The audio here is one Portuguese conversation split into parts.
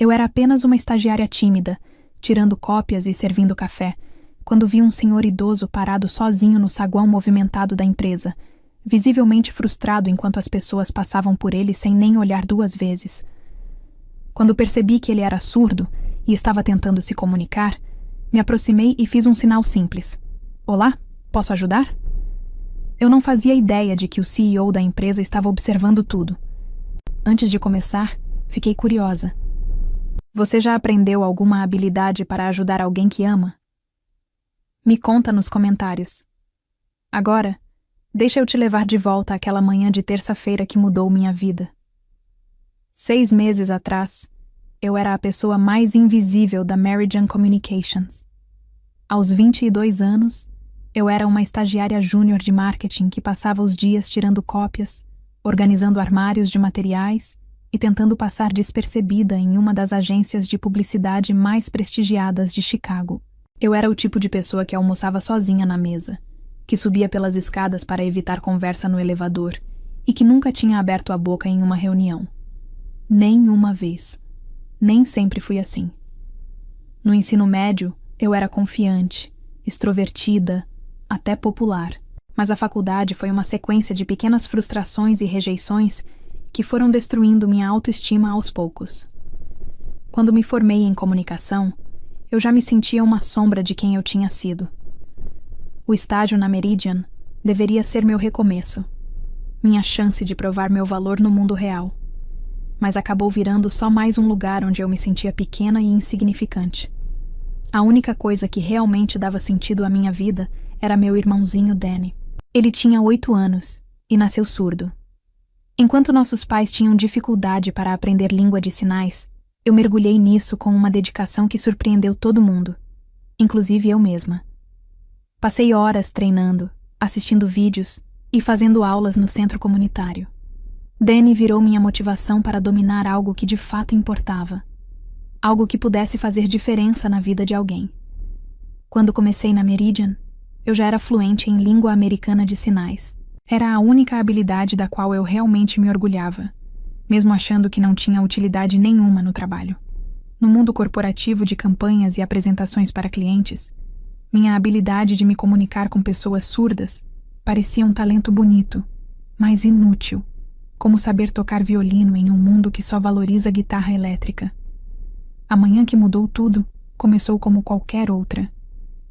Eu era apenas uma estagiária tímida, tirando cópias e servindo café, quando vi um senhor idoso parado sozinho no saguão movimentado da empresa, visivelmente frustrado enquanto as pessoas passavam por ele sem nem olhar 2 vezes. Quando percebi que ele era surdo e estava tentando se comunicar, me aproximei e fiz um sinal simples. Olá, posso ajudar? Eu não fazia ideia de que o CEO da empresa estava observando tudo. Antes de começar, fiquei curiosa. Você já aprendeu alguma habilidade para ajudar alguém que ama? Me conta nos comentários. Agora, deixa eu te levar de volta àquela manhã de terça-feira que mudou minha vida. 6 meses atrás, eu era a pessoa mais invisível da Meridian Communications. Aos 22 anos, eu era uma estagiária júnior de marketing que passava os dias tirando cópias, organizando armários de materiais e tentando passar despercebida em uma das agências de publicidade mais prestigiadas de Chicago. Eu era o tipo de pessoa que almoçava sozinha na mesa, que subia pelas escadas para evitar conversa no elevador e que nunca tinha aberto a boca em uma reunião. Nem uma vez. Nem sempre fui assim. No ensino médio, eu era confiante, extrovertida, até popular, mas a faculdade foi uma sequência de pequenas frustrações e rejeições que foram destruindo minha autoestima aos poucos. Quando me formei em comunicação, eu já me sentia uma sombra de quem eu tinha sido. O estágio na Meridian deveria ser meu recomeço, minha chance de provar meu valor no mundo real, mas acabou virando só mais um lugar onde eu me sentia pequena e insignificante. A única coisa que realmente dava sentido à minha vida era meu irmãozinho Danny. Ele tinha 8 anos e nasceu surdo. Enquanto nossos pais tinham dificuldade para aprender língua de sinais, eu mergulhei nisso com uma dedicação que surpreendeu todo mundo, inclusive eu mesma. Passei horas treinando, assistindo vídeos e fazendo aulas no centro comunitário. Danny virou minha motivação para dominar algo que de fato importava. Algo que pudesse fazer diferença na vida de alguém. Quando comecei na Meridian, eu já era fluente em língua americana de sinais. Era a única habilidade da qual eu realmente me orgulhava, mesmo achando que não tinha utilidade nenhuma no trabalho. No mundo corporativo de campanhas e apresentações para clientes, minha habilidade de me comunicar com pessoas surdas parecia um talento bonito, mas inútil, como saber tocar violino em um mundo que só valoriza guitarra elétrica. A manhã que mudou tudo começou como qualquer outra.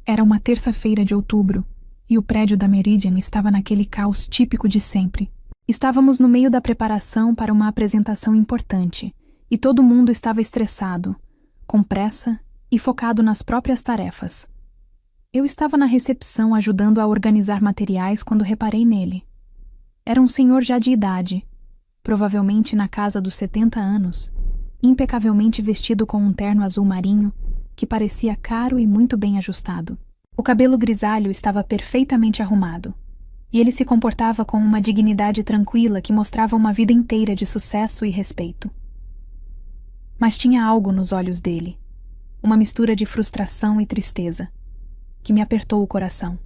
Era uma terça-feira de outubro e o prédio da Meridian estava naquele caos típico de sempre. Estávamos no meio da preparação para uma apresentação importante e todo mundo estava estressado, com pressa e focado nas próprias tarefas. Eu estava na recepção ajudando a organizar materiais quando reparei nele. Era um senhor já de idade, provavelmente na casa dos 70 anos, impecavelmente vestido com um terno azul marinho que parecia caro e muito bem ajustado. O cabelo grisalho estava perfeitamente arrumado, e ele se comportava com uma dignidade tranquila que mostrava uma vida inteira de sucesso e respeito. Mas tinha algo nos olhos dele, uma mistura de frustração e tristeza, que me apertou o coração.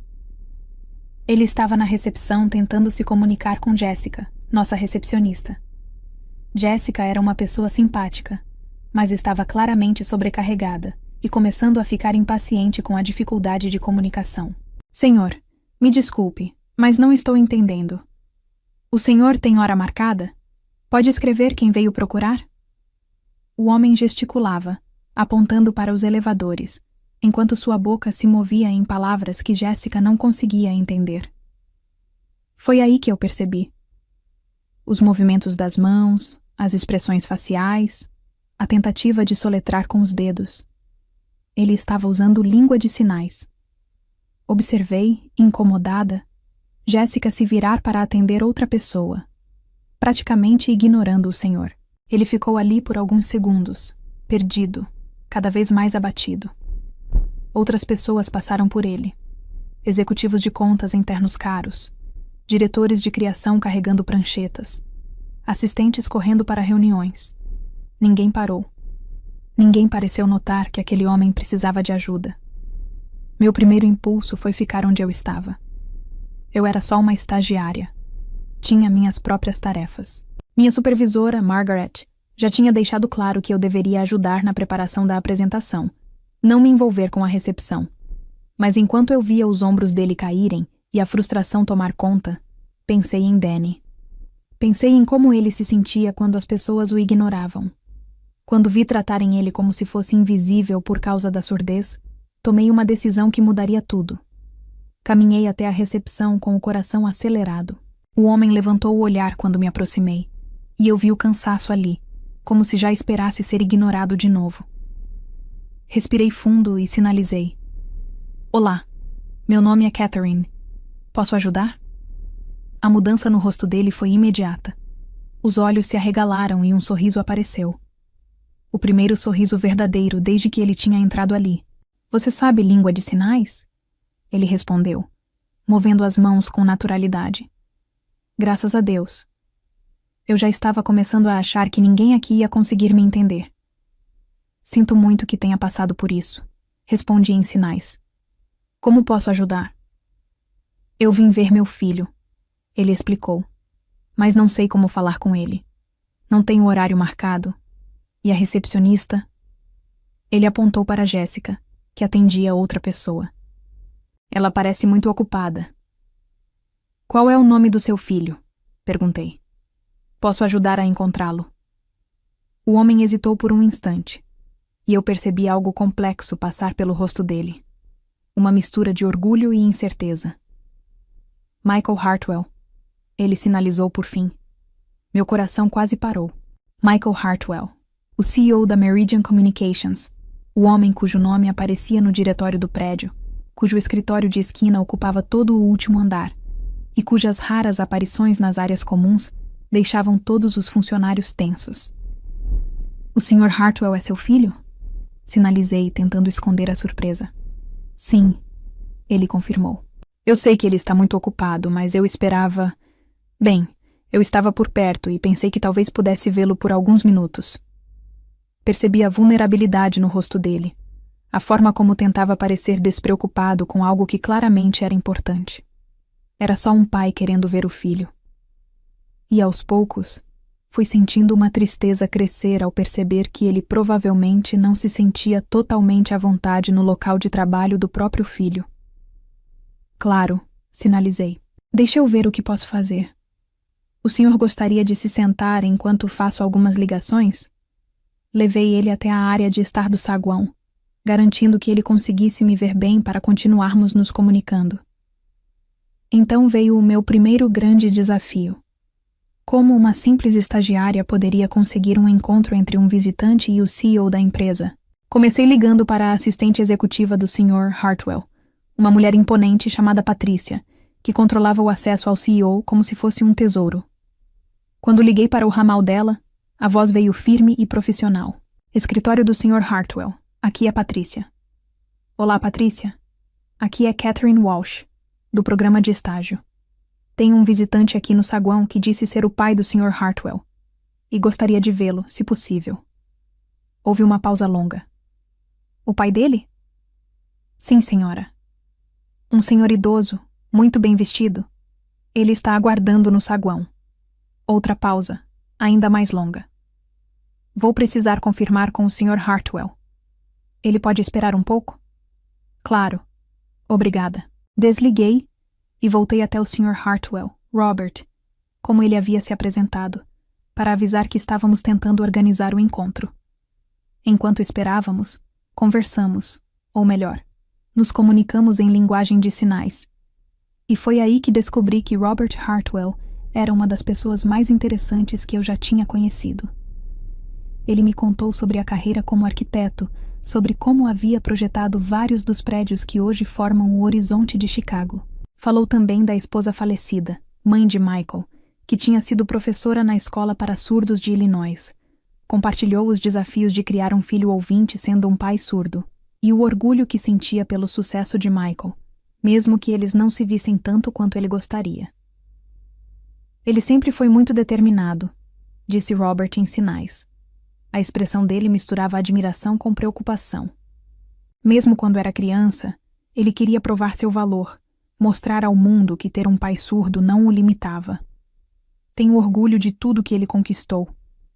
Ele estava na recepção tentando se comunicar com Jessica, nossa recepcionista. Jessica era uma pessoa simpática, mas estava claramente sobrecarregada e começando a ficar impaciente com a dificuldade de comunicação. Senhor, me desculpe, mas não estou entendendo. O senhor tem hora marcada? Pode escrever quem veio procurar? O homem gesticulava, apontando para os elevadores, enquanto sua boca se movia em palavras que Jessica não conseguia entender. Foi aí que eu percebi. Os movimentos das mãos, as expressões faciais, a tentativa de soletrar com os dedos. Ele estava usando língua de sinais. Observei, incomodada, Jessica se virar para atender outra pessoa, praticamente ignorando o senhor. Ele ficou ali por alguns segundos, perdido, cada vez mais abatido. Outras pessoas passaram por ele. Executivos de contas em ternos caros, diretores de criação carregando pranchetas, assistentes correndo para reuniões. Ninguém parou. Ninguém pareceu notar que aquele homem precisava de ajuda. Meu primeiro impulso foi ficar onde eu estava. Eu era só uma estagiária. Tinha minhas próprias tarefas. Minha supervisora, Margaret, Já tinha deixado claro que eu deveria ajudar na preparação da apresentação, não me envolver com a recepção. Mas enquanto eu via os ombros dele caírem e a frustração tomar conta, pensei em Danny. Pensei em como ele se sentia quando as pessoas o ignoravam. Quando vi tratarem ele como se fosse invisível por causa da surdez, tomei uma decisão que mudaria tudo. Caminhei até a recepção com o coração acelerado. O homem levantou o olhar quando me aproximei, e eu vi o cansaço ali, como se já esperasse ser ignorado de novo. Respirei fundo e sinalizei. Olá, meu nome é Catherine. Posso ajudar? A mudança no rosto dele foi imediata. Os olhos se arregalaram e um sorriso apareceu. O primeiro sorriso verdadeiro desde que ele tinha entrado ali. Você sabe língua de sinais? Ele respondeu, movendo as mãos com naturalidade. Graças a Deus. Eu já estava começando a achar que ninguém aqui ia conseguir me entender. Sinto muito que tenha passado por isso, respondi em sinais. Como posso ajudar? Eu vim ver meu filho, ele explicou, mas não sei como falar com ele. Não tenho horário marcado. E a recepcionista? Ele apontou para Jéssica, que atendia outra pessoa. Ela parece muito ocupada. Qual é o nome do seu filho? Perguntei. Posso ajudar a encontrá-lo. O homem hesitou por um instante, e eu percebi algo complexo passar pelo rosto dele. Uma mistura de orgulho e incerteza. Michael Hartwell. Ele sinalizou por fim. Meu coração quase parou. Michael Hartwell, o CEO da Meridian Communications, o homem cujo nome aparecia no diretório do prédio, cujo escritório de esquina ocupava todo o último andar, e cujas raras aparições nas áreas comuns deixavam todos os funcionários tensos. O Sr. Hartwell é seu filho? Sinalizei, tentando esconder a surpresa. Sim, ele confirmou. Eu sei que ele está muito ocupado, mas eu esperava... Bem, eu estava por perto e pensei que talvez pudesse vê-lo por alguns minutos. Percebi a vulnerabilidade no rosto dele, a forma como tentava parecer despreocupado com algo que claramente era importante. Era só um pai querendo ver o filho. E aos poucos, fui sentindo uma tristeza crescer ao perceber que ele provavelmente não se sentia totalmente à vontade no local de trabalho do próprio filho. Claro, sinalizei. Deixa eu ver o que posso fazer. O senhor gostaria de se sentar enquanto faço algumas ligações? Levei ele até a área de estar do saguão, garantindo que ele conseguisse me ver bem para continuarmos nos comunicando. Então veio o meu primeiro grande desafio. Como uma simples estagiária poderia conseguir um encontro entre um visitante e o CEO da empresa? Comecei ligando para a assistente executiva do Sr. Hartwell, uma mulher imponente chamada Patrícia, que controlava o acesso ao CEO como se fosse um tesouro. Quando liguei para o ramal dela, a voz veio firme e profissional. Escritório do Sr. Hartwell. Aqui é Patrícia. Olá, Patrícia. Aqui é Catherine Walsh, do programa de estágio. Tenho um visitante aqui no saguão que disse ser o pai do Sr. Hartwell e gostaria de vê-lo, se possível. Houve uma pausa longa. O pai dele? Sim, senhora. Um senhor idoso, muito bem vestido. Ele está aguardando no saguão. Outra pausa, ainda mais longa. Vou precisar confirmar com o Sr. Hartwell. Ele pode esperar um pouco? Claro. Obrigada. Desliguei e voltei até o Sr. Hartwell, Robert, como ele havia se apresentado, para avisar que estávamos tentando organizar o encontro. Enquanto esperávamos, conversamos, ou melhor, nos comunicamos em linguagem de sinais. E foi aí que descobri que Robert Hartwell era uma das pessoas mais interessantes que eu já tinha conhecido. Ele me contou sobre a carreira como arquiteto, sobre como havia projetado vários dos prédios que hoje formam o horizonte de Chicago. Falou também da esposa falecida, mãe de Michael, que tinha sido professora na escola para surdos de Illinois. Compartilhou os desafios de criar um filho ouvinte sendo um pai surdo, e o orgulho que sentia pelo sucesso de Michael, mesmo que eles não se vissem tanto quanto ele gostaria. Ele sempre foi muito determinado, disse Robert em sinais. A expressão dele misturava admiração com preocupação. Mesmo quando era criança, ele queria provar seu valor, mostrar ao mundo que ter um pai surdo não o limitava. Tenho orgulho de tudo que ele conquistou,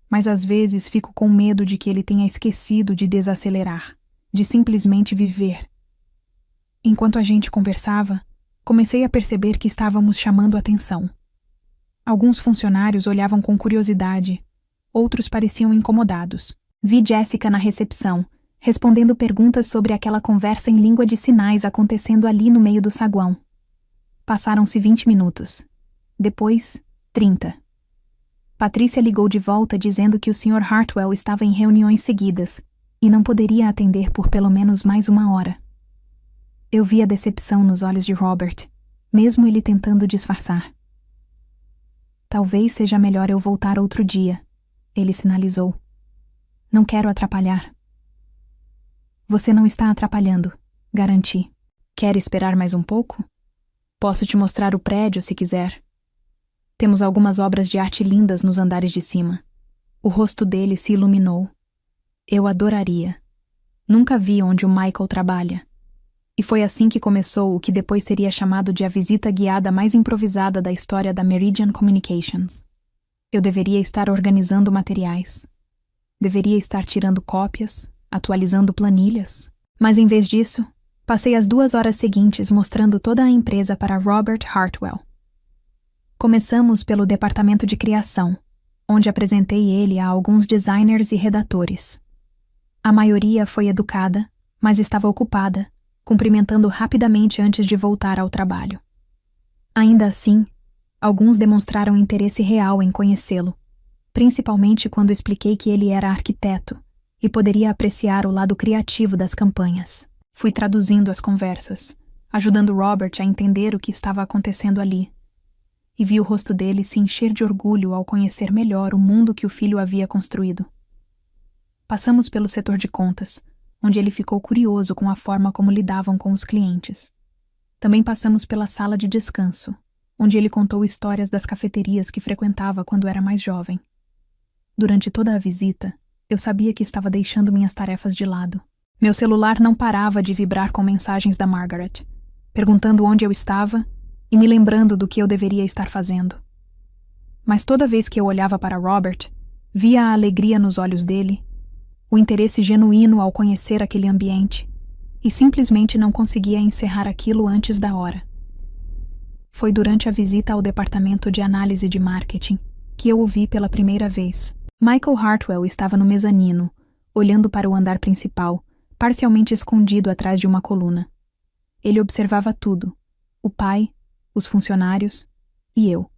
mas às vezes fico com medo de que ele tenha esquecido de desacelerar, de simplesmente viver. Enquanto a gente conversava, comecei a perceber que estávamos chamando atenção. Alguns funcionários olhavam com curiosidade, outros pareciam incomodados. Vi Jessica na recepção, respondendo perguntas sobre aquela conversa em língua de sinais acontecendo ali no meio do saguão. Passaram-se 20 minutos. Depois, 30. Patrícia ligou de volta dizendo que o Sr. Hartwell estava em reuniões seguidas e não poderia atender por pelo menos mais 1 hora. Eu vi a decepção nos olhos de Robert, mesmo ele tentando disfarçar. Talvez seja melhor eu voltar outro dia, ele sinalizou. Não quero atrapalhar. Você não está atrapalhando, garanti. Quer esperar mais um pouco? Posso te mostrar o prédio se quiser. Temos algumas obras de arte lindas nos andares de cima. O rosto dele se iluminou. Eu adoraria. Nunca vi onde o Michael trabalha. E foi assim que começou o que depois seria chamado de a visita guiada mais improvisada da história da Meridian Communications. Eu deveria estar organizando materiais. Deveria estar tirando cópias, atualizando planilhas. Mas em vez disso, passei as 2 horas seguintes mostrando toda a empresa para Robert Hartwell. Começamos pelo departamento de criação, onde apresentei ele a alguns designers e redatores. A maioria foi educada, mas estava ocupada, cumprimentando rapidamente antes de voltar ao trabalho. Ainda assim, alguns demonstraram interesse real em conhecê-lo, principalmente quando expliquei que ele era arquiteto e poderia apreciar o lado criativo das campanhas. Fui traduzindo as conversas, ajudando Robert a entender o que estava acontecendo ali, e vi o rosto dele se encher de orgulho ao conhecer melhor o mundo que o filho havia construído. Passamos pelo setor de contas, onde ele ficou curioso com a forma como lidavam com os clientes. Também passamos pela sala de descanso, onde ele contou histórias das cafeterias que frequentava quando era mais jovem. Durante toda a visita, eu sabia que estava deixando minhas tarefas de lado. Meu celular não parava de vibrar com mensagens da Margaret, perguntando onde eu estava e me lembrando do que eu deveria estar fazendo. Mas toda vez que eu olhava para Robert, via a alegria nos olhos dele, o interesse genuíno ao conhecer aquele ambiente, e simplesmente não conseguia encerrar aquilo antes da hora. Foi durante a visita ao departamento de análise de marketing que eu o vi pela primeira vez. Michael Hartwell estava no mezanino, olhando para o andar principal, parcialmente escondido atrás de uma coluna. Ele observava tudo: o pai, os funcionários e eu.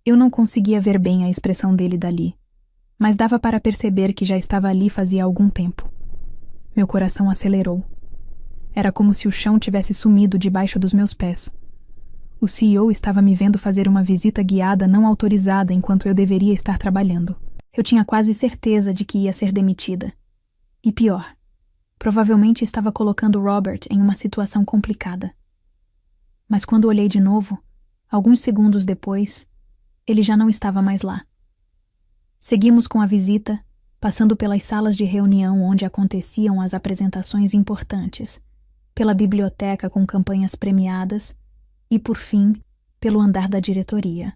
Eu não conseguia ver bem a expressão dele dali, mas dava para perceber que já estava ali fazia algum tempo. Meu coração acelerou. Era como se o chão tivesse sumido debaixo dos meus pés. O CEO estava me vendo fazer uma visita guiada não autorizada enquanto eu deveria estar trabalhando. Eu tinha quase certeza de que ia ser demitida. E pior, provavelmente estava colocando Robert em uma situação complicada. Mas quando olhei de novo, alguns segundos depois, ele já não estava mais lá. Seguimos com a visita, passando pelas salas de reunião onde aconteciam as apresentações importantes, pela biblioteca com campanhas premiadas e, por fim, pelo andar da diretoria.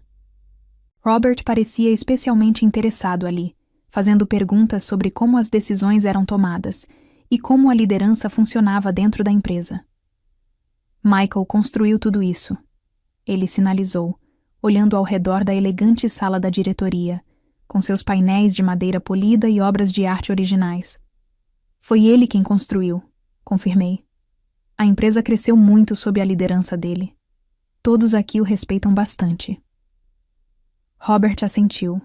Robert parecia especialmente interessado ali, fazendo perguntas sobre como as decisões eram tomadas e como a liderança funcionava dentro da empresa. Michael construiu tudo isso, ele sinalizou, olhando ao redor da elegante sala da diretoria, com seus painéis de madeira polida e obras de arte originais. Foi ele quem construiu, confirmei. A empresa cresceu muito sob a liderança dele. Todos aqui o respeitam bastante. Robert assentiu,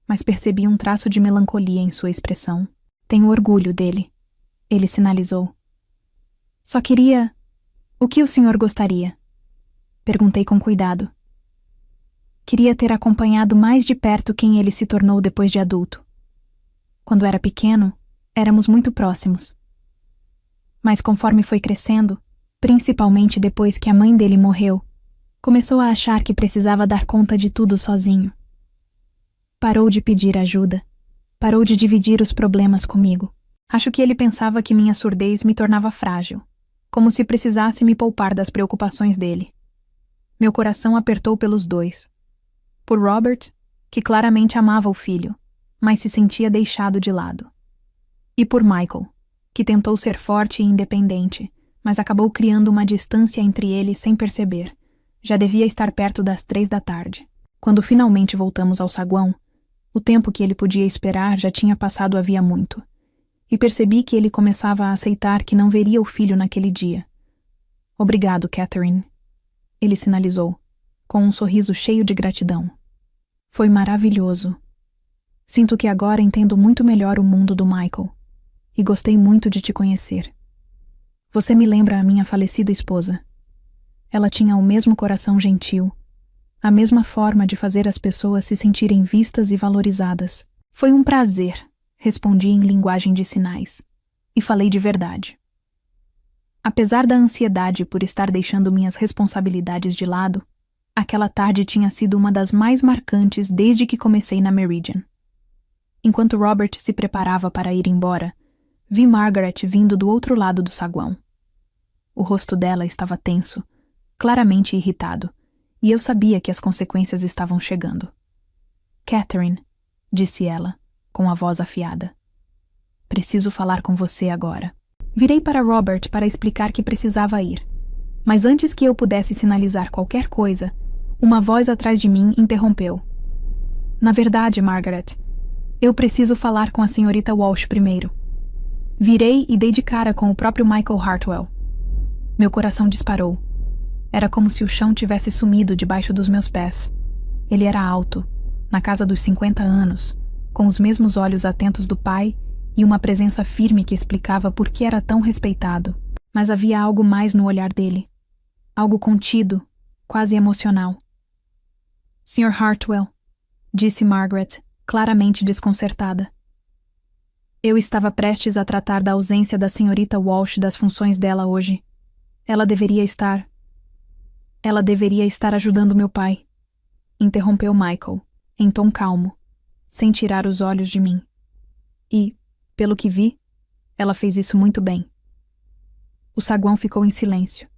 mas percebi um traço de melancolia em sua expressão. Tenho orgulho dele, ele sinalizou. Só queria... O que o senhor gostaria? Perguntei com cuidado. Queria ter acompanhado mais de perto quem ele se tornou depois de adulto. Quando era pequeno, éramos muito próximos. Mas conforme foi crescendo, principalmente depois que a mãe dele morreu, começou a achar que precisava dar conta de tudo sozinho. Parou de pedir ajuda, parou de dividir os problemas comigo. Acho que ele pensava que minha surdez me tornava frágil, como se precisasse me poupar das preocupações dele. Meu coração apertou pelos dois. Por Robert, que claramente amava o filho, mas se sentia deixado de lado. E por Michael, que tentou ser forte e independente, mas acabou criando uma distância entre eles sem perceber. Já devia estar perto das 3 da tarde. Quando finalmente voltamos ao saguão, o tempo que ele podia esperar já tinha passado havia muito, e percebi que ele começava a aceitar que não veria o filho naquele dia. Obrigado, Catherine, ele sinalizou, com um sorriso cheio de gratidão. Foi maravilhoso. Sinto que agora entendo muito melhor o mundo do Michael, e gostei muito de te conhecer. Você me lembra a minha falecida esposa. Ela tinha o mesmo coração gentil, a mesma forma de fazer as pessoas se sentirem vistas e valorizadas. Foi um prazer, respondi em linguagem de sinais, e falei de verdade. Apesar da ansiedade por estar deixando minhas responsabilidades de lado, aquela tarde tinha sido uma das mais marcantes desde que comecei na Meridian. Enquanto Robert se preparava para ir embora, vi Margaret vindo do outro lado do saguão. O rosto dela estava tenso, claramente irritado, e eu sabia que as consequências estavam chegando. Catherine, disse ela, com a voz afiada. Preciso falar com você agora. Virei para Robert para explicar que precisava ir, mas antes que eu pudesse sinalizar qualquer coisa, uma voz atrás de mim interrompeu. Na verdade, Margaret, eu preciso falar com a senhorita Walsh primeiro. Virei e dei de cara com o próprio Michael Hartwell. Meu coração disparou. Era como se o chão tivesse sumido debaixo dos meus pés. Ele era alto, na casa dos 50 anos, com os mesmos olhos atentos do pai e uma presença firme que explicava por que era tão respeitado. Mas havia algo mais no olhar dele. Algo contido, quase emocional. Sr. Hartwell, disse Margaret, claramente desconcertada. Eu estava prestes a tratar da ausência da senhorita Walsh das funções dela hoje. Ela deveria estar ajudando meu pai. Interrompeu Michael, em tom calmo, sem tirar os olhos de mim. E, pelo que vi, ela fez isso muito bem. O saguão ficou em silêncio.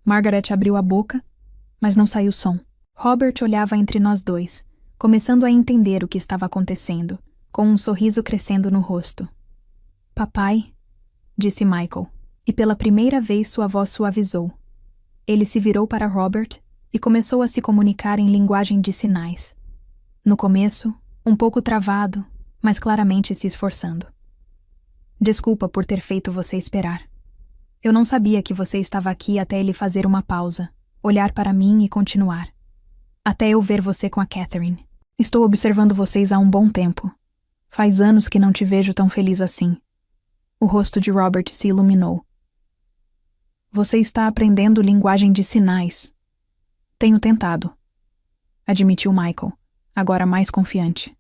Margaret abriu a boca, mas não saiu som. Robert olhava entre nós dois, começando a entender o que estava acontecendo, com um sorriso crescendo no rosto. Papai, disse Michael, e pela primeira vez sua voz suavizou. Ele se virou para Robert e começou a se comunicar em linguagem de sinais. No começo, um pouco travado, mas claramente se esforçando. Desculpa por ter feito você esperar. Eu não sabia que você estava aqui até ele fazer uma pausa, olhar para mim e continuar. Até eu ver você com a Catherine. Estou observando vocês há um bom tempo. Faz anos que não te vejo tão feliz assim. O rosto de Robert se iluminou. Você está aprendendo linguagem de sinais. Tenho tentado, admitiu Michael, agora mais confiante.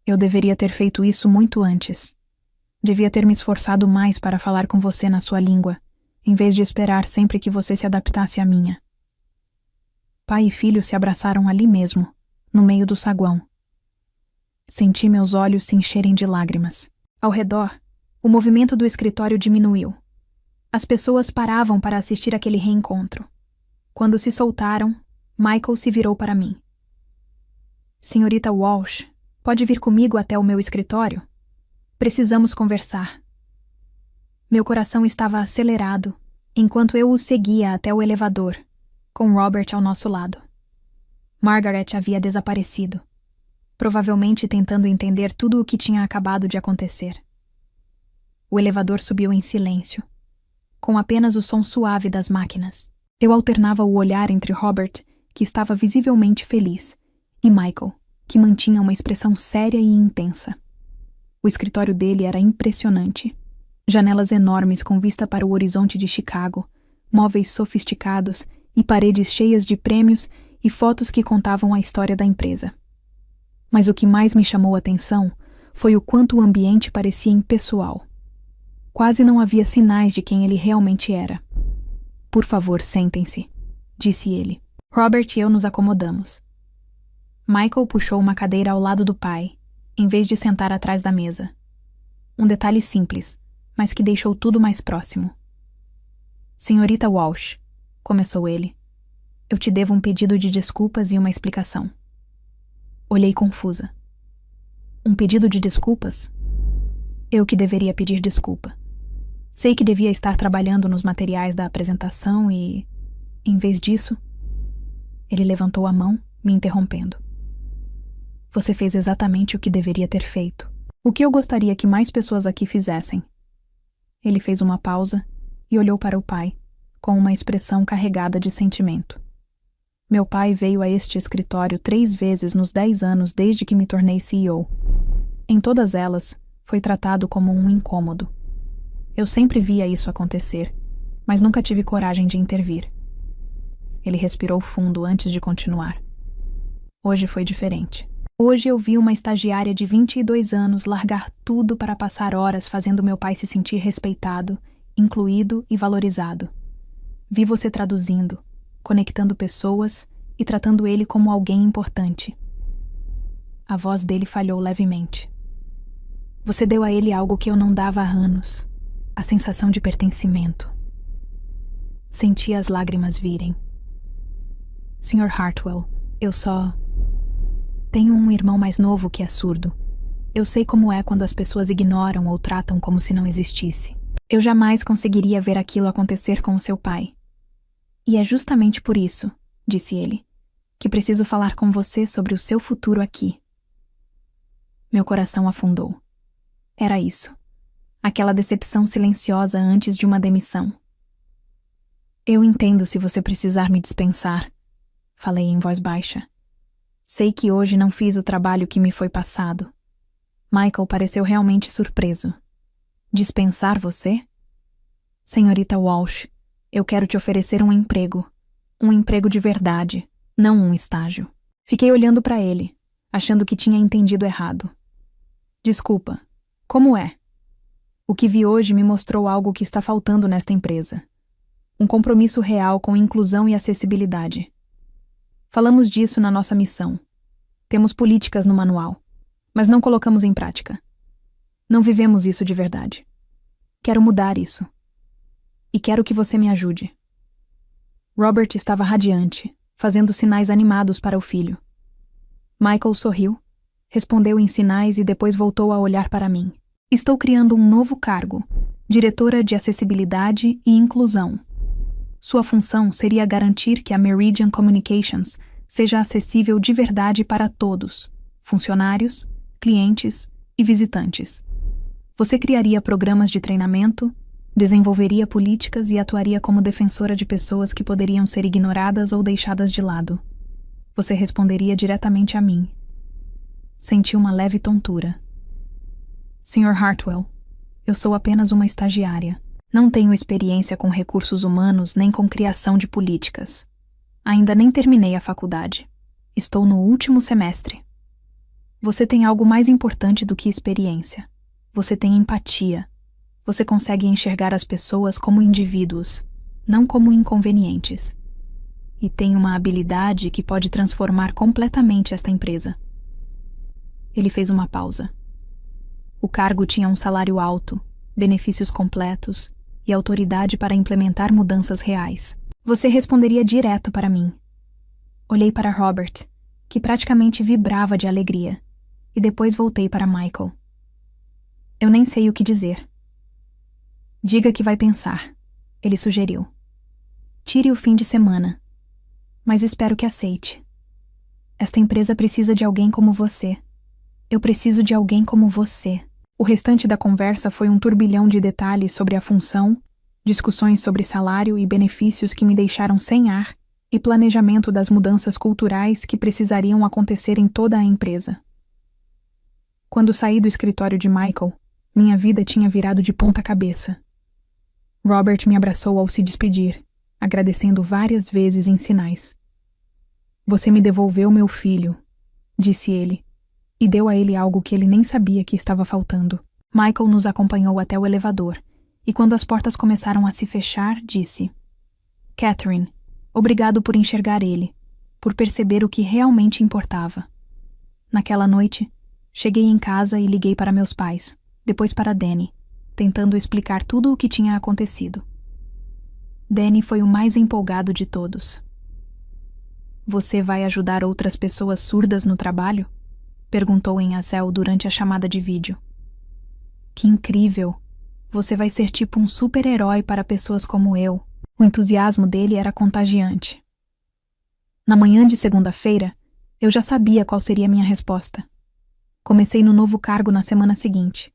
Eu deveria ter feito isso muito antes. Devia ter me esforçado mais para falar com você na sua língua, em vez de esperar sempre que você se adaptasse à minha. Pai e filho se abraçaram ali mesmo, no meio do saguão. Senti meus olhos se encherem de lágrimas. Ao redor, o movimento do escritório diminuiu. As pessoas paravam para assistir aquele reencontro. Quando se soltaram, Michael se virou para mim. Senhorita Walsh, pode vir comigo até o meu escritório? Precisamos conversar. Meu coração estava acelerado, enquanto eu o seguia até o elevador, com Robert ao nosso lado. Margaret havia desaparecido, provavelmente tentando entender tudo o que tinha acabado de acontecer. O elevador subiu em silêncio, com apenas o som suave das máquinas. Eu alternava o olhar entre Robert, que estava visivelmente feliz, e Michael, que mantinha uma expressão séria e intensa. O escritório dele era impressionante. Janelas enormes com vista para o horizonte de Chicago, móveis sofisticados e paredes cheias de prêmios e fotos que contavam a história da empresa. Mas o que mais me chamou a atenção foi o quanto o ambiente parecia impessoal. Quase não havia sinais de quem ele realmente era. Por favor, sentem-se, disse ele. Robert e eu nos acomodamos. Michael puxou uma cadeira ao lado do pai, em vez de sentar atrás da mesa. Um detalhe simples, mas que deixou tudo mais próximo. Senhorita Walsh, começou ele, eu te devo um pedido de desculpas e uma explicação. Olhei confusa. Um pedido de desculpas? Eu que deveria pedir desculpa. Sei que devia estar trabalhando nos materiais da apresentação e, em vez disso, ele levantou a mão, me interrompendo. Você fez exatamente o que deveria ter feito. O que eu gostaria que mais pessoas aqui fizessem. Ele fez uma pausa e olhou para o pai, com uma expressão carregada de sentimento. Meu pai veio a este escritório 3 vezes nos 10 anos desde que me tornei CEO. Em todas elas, foi tratado como um incômodo. Eu sempre via isso acontecer, mas nunca tive coragem de intervir. Ele respirou fundo antes de continuar. Hoje foi diferente. Hoje eu vi uma estagiária de 22 anos largar tudo para passar horas fazendo meu pai se sentir respeitado, incluído e valorizado. Vi você traduzindo, conectando pessoas e tratando ele como alguém importante. A voz dele falhou levemente. Você deu a ele algo que eu não dava há anos, a sensação de pertencimento. Senti as lágrimas virem. Sr. Hartwell, eu só... Tenho um irmão mais novo que é surdo. Eu sei como é quando as pessoas ignoram ou tratam como se não existisse. Eu jamais conseguiria ver aquilo acontecer com o seu pai. E é justamente por isso, disse ele, que preciso falar com você sobre o seu futuro aqui. Meu coração afundou. Era isso. Aquela decepção silenciosa antes de uma demissão. Eu entendo se você precisar me dispensar, falei em voz baixa. Sei que hoje não fiz o trabalho que me foi passado. Michael pareceu realmente surpreso. Dispensar você? Senhorita Walsh, eu quero te oferecer um emprego. Um emprego de verdade, não um estágio. Fiquei olhando para ele, achando que tinha entendido errado. Desculpa, como é? O que vi hoje me mostrou algo que está faltando nesta empresa. Um compromisso real com inclusão e acessibilidade. Falamos disso na nossa missão. Temos políticas no manual, mas não colocamos em prática. Não vivemos isso de verdade. Quero mudar isso. E quero que você me ajude. Robert estava radiante, fazendo sinais animados para o filho. Michael sorriu, respondeu em sinais e depois voltou a olhar para mim. Estou criando um novo cargo, diretora de acessibilidade e inclusão. Sua função seria garantir que a Meridian Communications seja acessível de verdade para todos, funcionários, clientes e visitantes. Você criaria programas de treinamento, desenvolveria políticas e atuaria como defensora de pessoas que poderiam ser ignoradas ou deixadas de lado. Você responderia diretamente a mim. Senti uma leve tontura. Sr. Hartwell, eu sou apenas uma estagiária. Não tenho experiência com recursos humanos nem com criação de políticas. Ainda nem terminei a faculdade. Estou no último semestre. Você tem algo mais importante do que experiência. Você tem empatia. Você consegue enxergar as pessoas como indivíduos, não como inconvenientes. E tem uma habilidade que pode transformar completamente esta empresa. Ele fez uma pausa. O cargo tinha um salário alto, benefícios completos e autoridade para implementar mudanças reais. Você responderia direto para mim. Olhei para Robert, que praticamente vibrava de alegria, e depois voltei para Michael. Eu nem sei o que dizer. Diga que vai pensar, ele sugeriu. Tire o fim de semana, mas espero que aceite. Esta empresa precisa de alguém como você. Eu preciso de alguém como você. O restante da conversa foi um turbilhão de detalhes sobre a função, discussões sobre salário e benefícios que me deixaram sem ar e planejamento das mudanças culturais que precisariam acontecer em toda a empresa. Quando saí do escritório de Michael, minha vida tinha virado de ponta cabeça. Robert me abraçou ao se despedir, agradecendo várias vezes em sinais. Você me devolveu meu filho, disse ele, e deu a ele algo que ele nem sabia que estava faltando. Michael nos acompanhou até o elevador, e quando as portas começaram a se fechar, disse: Catherine, obrigado por enxergar ele, por perceber o que realmente importava. Naquela noite, cheguei em casa e liguei para meus pais, depois para Danny, tentando explicar tudo o que tinha acontecido. Danny foi o mais empolgado de todos. Você vai ajudar outras pessoas surdas no trabalho? Perguntou em Azel durante a chamada de vídeo. Que incrível! Você vai ser tipo um super-herói para pessoas como eu. O entusiasmo dele era contagiante. Na manhã de segunda-feira, eu já sabia qual seria a minha resposta. Comecei no novo cargo na semana seguinte.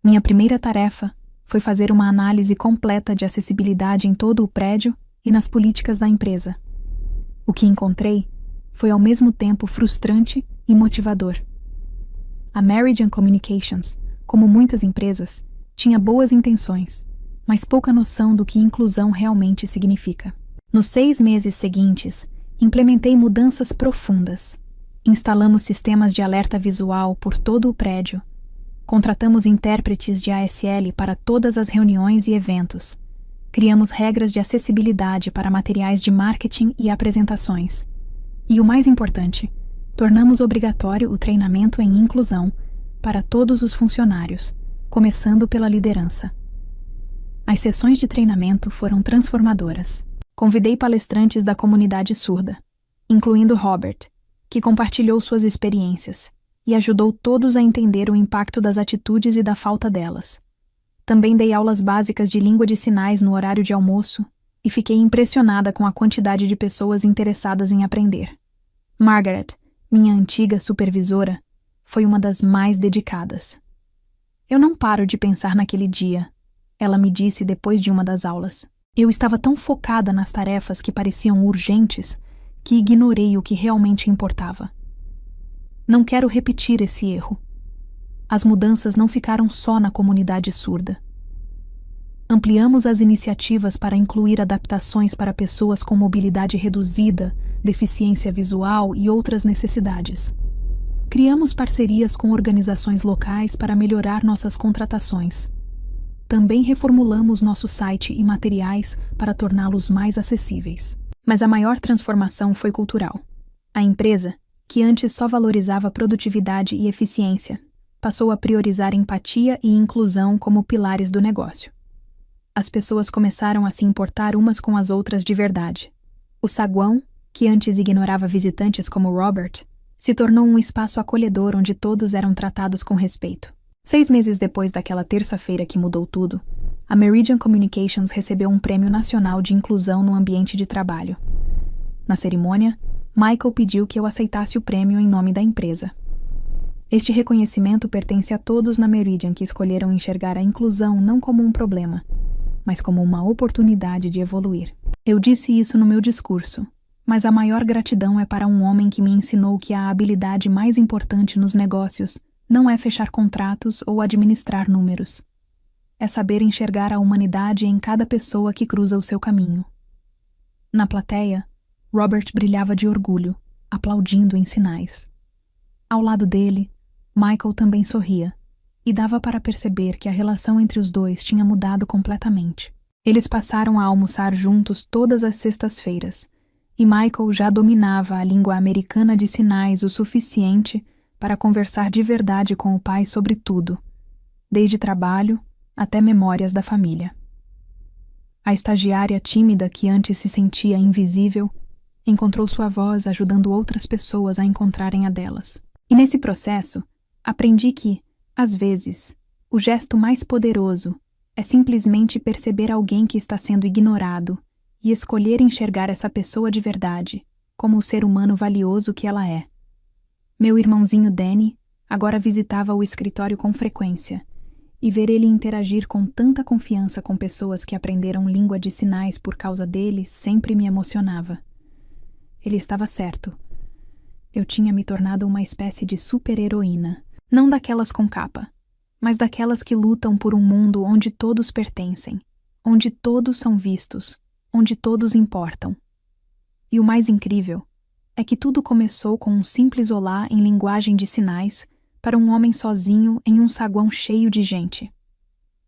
Minha primeira tarefa foi fazer uma análise completa de acessibilidade em todo o prédio e nas políticas da empresa. O que encontrei foi ao mesmo tempo frustrante e motivador. A Meridian Communications, como muitas empresas, tinha boas intenções, mas pouca noção do que inclusão realmente significa. Nos 6 meses seguintes, implementei mudanças profundas. Instalamos sistemas de alerta visual por todo o prédio. Contratamos intérpretes de ASL para todas as reuniões e eventos. Criamos regras de acessibilidade para materiais de marketing e apresentações. E o mais importante, tornamos obrigatório o treinamento em inclusão para todos os funcionários, começando pela liderança. As sessões de treinamento foram transformadoras. Convidei palestrantes da comunidade surda, incluindo Robert, que compartilhou suas experiências e ajudou todos a entender o impacto das atitudes e da falta delas. Também dei aulas básicas de língua de sinais no horário de almoço e fiquei impressionada com a quantidade de pessoas interessadas em aprender. Margaret, minha antiga supervisora, foi uma das mais dedicadas. Eu não paro de pensar naquele dia, ela me disse depois de uma das aulas. Eu estava tão focada nas tarefas que pareciam urgentes que ignorei o que realmente importava. Não quero repetir esse erro. As mudanças não ficaram só na comunidade surda. Ampliamos as iniciativas para incluir adaptações para pessoas com mobilidade reduzida, deficiência visual e outras necessidades. Criamos parcerias com organizações locais para melhorar nossas contratações. Também reformulamos nosso site e materiais para torná-los mais acessíveis. Mas a maior transformação foi cultural. A empresa, que antes só valorizava produtividade e eficiência, passou a priorizar empatia e inclusão como pilares do negócio. As pessoas começaram a se importar umas com as outras de verdade. O saguão, que antes ignorava visitantes como Robert, se tornou um espaço acolhedor onde todos eram tratados com respeito. 6 meses depois daquela terça-feira que mudou tudo, a Meridian Communications recebeu um prêmio nacional de inclusão no ambiente de trabalho. Na cerimônia, Michael pediu que eu aceitasse o prêmio em nome da empresa. Este reconhecimento pertence a todos na Meridian que escolheram enxergar a inclusão não como um problema, mas como uma oportunidade de evoluir. Eu disse isso no meu discurso, mas a maior gratidão é para um homem que me ensinou que a habilidade mais importante nos negócios não é fechar contratos ou administrar números. É saber enxergar a humanidade em cada pessoa que cruza o seu caminho. Na plateia, Robert brilhava de orgulho, aplaudindo em sinais. Ao lado dele, Michael também sorria, e dava para perceber que a relação entre os dois tinha mudado completamente. Eles passaram a almoçar juntos todas as sextas-feiras, e Michael já dominava a língua americana de sinais o suficiente para conversar de verdade com o pai sobre tudo, desde trabalho até memórias da família. A estagiária tímida que antes se sentia invisível encontrou sua voz ajudando outras pessoas a encontrarem a delas. E nesse processo, aprendi que, às vezes, o gesto mais poderoso é simplesmente perceber alguém que está sendo ignorado e escolher enxergar essa pessoa de verdade, como o ser humano valioso que ela é. Meu irmãozinho Danny agora visitava o escritório com frequência, e ver ele interagir com tanta confiança com pessoas que aprenderam língua de sinais por causa dele sempre me emocionava. Ele estava certo. Eu tinha me tornado uma espécie de super-heroína, não daquelas com capa, mas daquelas que lutam por um mundo onde todos pertencem, onde todos são vistos, onde todos importam. E o mais incrível é que tudo começou com um simples olá em linguagem de sinais para um homem sozinho em um saguão cheio de gente.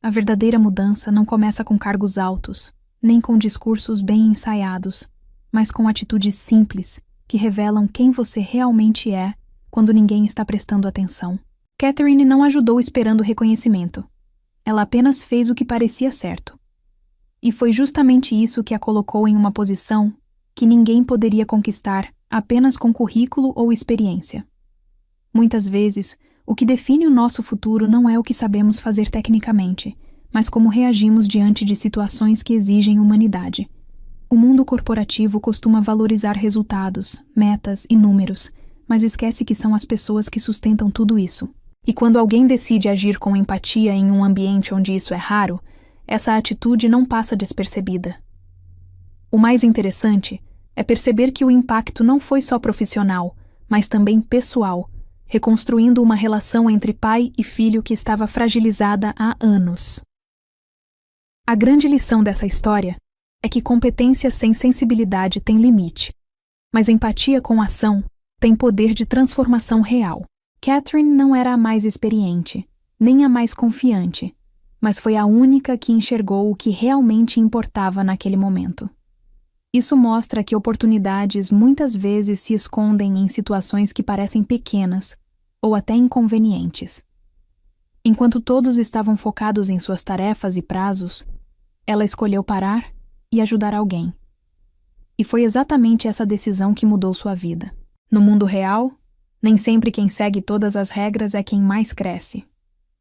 A verdadeira mudança não começa com cargos altos, nem com discursos bem ensaiados, mas com atitudes simples que revelam quem você realmente é quando ninguém está prestando atenção. Catherine não ajudou esperando reconhecimento. Ela apenas fez o que parecia certo. E foi justamente isso que a colocou em uma posição que ninguém poderia conquistar apenas com currículo ou experiência. Muitas vezes, o que define o nosso futuro não é o que sabemos fazer tecnicamente, mas como reagimos diante de situações que exigem humanidade. O mundo corporativo costuma valorizar resultados, metas e números, mas esquece que são as pessoas que sustentam tudo isso. E quando alguém decide agir com empatia em um ambiente onde isso é raro, essa atitude não passa despercebida. O mais interessante é perceber que o impacto não foi só profissional, mas também pessoal, reconstruindo uma relação entre pai e filho que estava fragilizada há anos. A grande lição dessa história é que competência sem sensibilidade tem limite, mas empatia com ação tem poder de transformação real. Catherine não era a mais experiente, nem a mais confiante, mas foi a única que enxergou o que realmente importava naquele momento. Isso mostra que oportunidades muitas vezes se escondem em situações que parecem pequenas ou até inconvenientes. Enquanto todos estavam focados em suas tarefas e prazos, ela escolheu parar e ajudar alguém. E foi exatamente essa decisão que mudou sua vida. No mundo real, nem sempre quem segue todas as regras é quem mais cresce,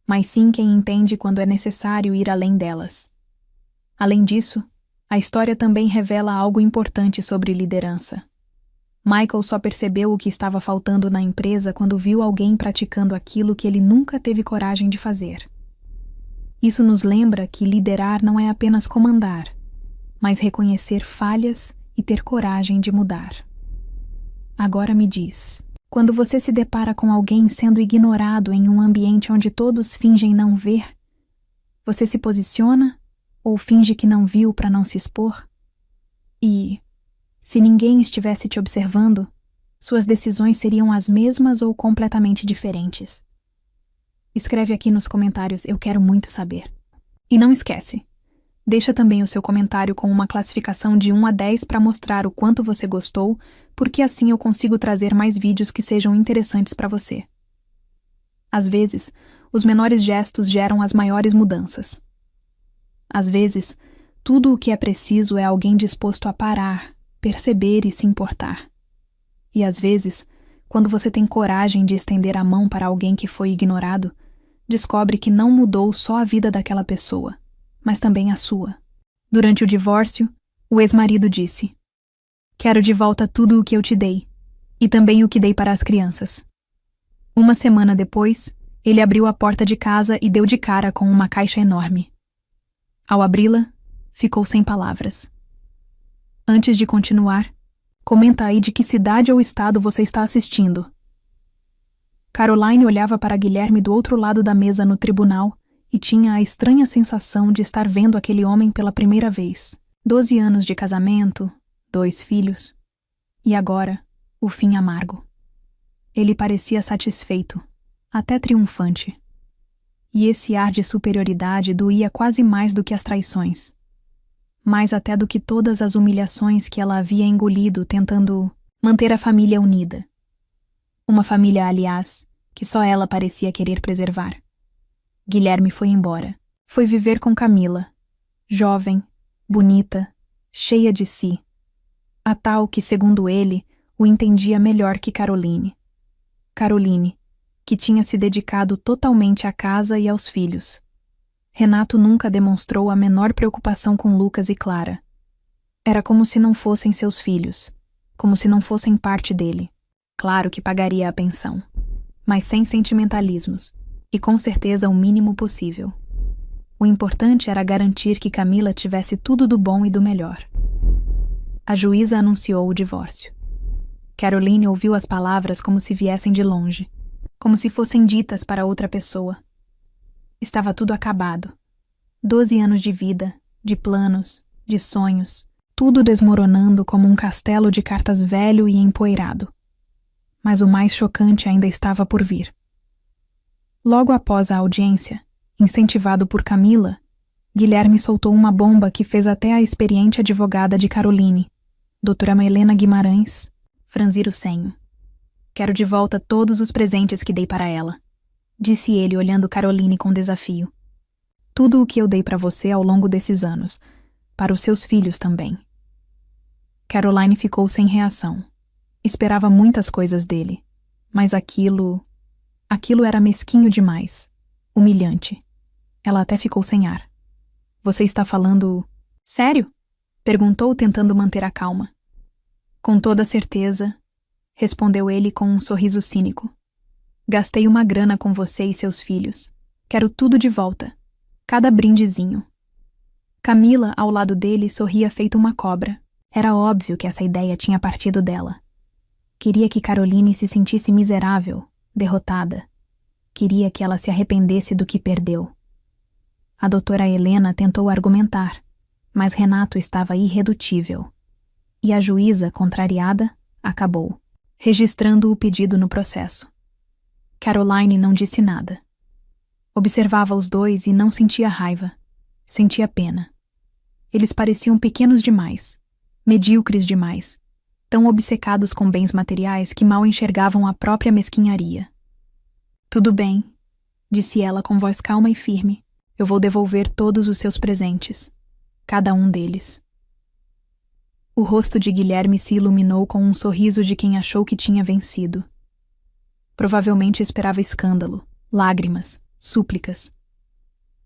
mas sim quem entende quando é necessário ir além delas. Além disso, a história também revela algo importante sobre liderança. Michael só percebeu o que estava faltando na empresa quando viu alguém praticando aquilo que ele nunca teve coragem de fazer. Isso nos lembra que liderar não é apenas comandar, mas reconhecer falhas e ter coragem de mudar. Agora me diz, quando você se depara com alguém sendo ignorado em um ambiente onde todos fingem não ver, você se posiciona ou finge que não viu para não se expor? E, se ninguém estivesse te observando, suas decisões seriam as mesmas ou completamente diferentes? Escreve aqui nos comentários, eu quero muito saber. E não esquece, deixa também o seu comentário com uma classificação de 1 a 10 para mostrar o quanto você gostou, porque assim eu consigo trazer mais vídeos que sejam interessantes para você. Às vezes, os menores gestos geram as maiores mudanças. Às vezes, tudo o que é preciso é alguém disposto a parar, perceber e se importar. E às vezes, quando você tem coragem de estender a mão para alguém que foi ignorado, descobre que não mudou só a vida daquela pessoa, mas também a sua. Durante o divórcio, o ex-marido disse: "Quero de volta tudo o que eu te dei, e também o que dei para as crianças." Uma semana depois, ele abriu a porta de casa e deu de cara com uma caixa enorme. Ao abri-la, ficou sem palavras. Antes de continuar, comenta aí de que cidade ou estado você está assistindo. Caroline olhava para Guilherme do outro lado da mesa no tribunal e tinha a estranha sensação de estar vendo aquele homem pela primeira vez. 12 anos de casamento, 2 filhos. E agora, o fim amargo. Ele parecia satisfeito, até triunfante. E esse ar de superioridade doía quase mais do que as traições. Mais até do que todas as humilhações que ela havia engolido tentando manter a família unida. Uma família, aliás, que só ela parecia querer preservar. Guilherme foi embora. Foi viver com Camila, jovem, bonita, cheia de si. A tal que, segundo ele, o entendia melhor que Caroline. Caroline, que tinha se dedicado totalmente à casa e aos filhos. Renato nunca demonstrou a menor preocupação com Lucas e Clara. Era como se não fossem seus filhos, como se não fossem parte dele. Claro que pagaria a pensão, mas sem sentimentalismos, e com certeza o mínimo possível. O importante era garantir que Camila tivesse tudo do bom e do melhor. A juíza anunciou o divórcio. Caroline ouviu as palavras como se viessem de longe, como se fossem ditas para outra pessoa. Estava tudo acabado. 12 anos de vida, de planos, de sonhos, tudo desmoronando como um castelo de cartas velho e empoeirado. Mas o mais chocante ainda estava por vir. Logo após a audiência, incentivado por Camila, Guilherme soltou uma bomba que fez até a experiente advogada de Caroline, doutora Helena Guimarães, franzir o senho. "Quero de volta todos os presentes que dei para ela", disse ele olhando Caroline com desafio. "Tudo o que eu dei para você ao longo desses anos, para os seus filhos também." Caroline ficou sem reação. Esperava muitas coisas dele, mas aquilo Aquilo era mesquinho demais, humilhante. Ela até ficou sem ar. Você está falando... Sério? Perguntou, tentando manter a calma. Com toda certeza, respondeu ele com um sorriso cínico. Gastei uma grana com você e seus filhos. Quero tudo de volta. Cada brindezinho. Camila, ao lado dele, sorria feito uma cobra. Era óbvio que essa ideia tinha partido dela. Queria que Caroline se sentisse miserável, derrotada. Queria que ela se arrependesse do que perdeu. A doutora Helena tentou argumentar, mas Renato estava irredutível. E a juíza, contrariada, acabou, registrando o pedido no processo. Caroline não disse nada. Observava os dois e não sentia raiva. Sentia pena. Eles pareciam pequenos demais, medíocres demais, tão obcecados com bens materiais que mal enxergavam a própria mesquinharia. Tudo bem, disse ela com voz calma e firme. Eu vou devolver todos os seus presentes. Cada um deles. O rosto de Guilherme se iluminou com um sorriso de quem achou que tinha vencido. Provavelmente esperava escândalo, lágrimas, súplicas.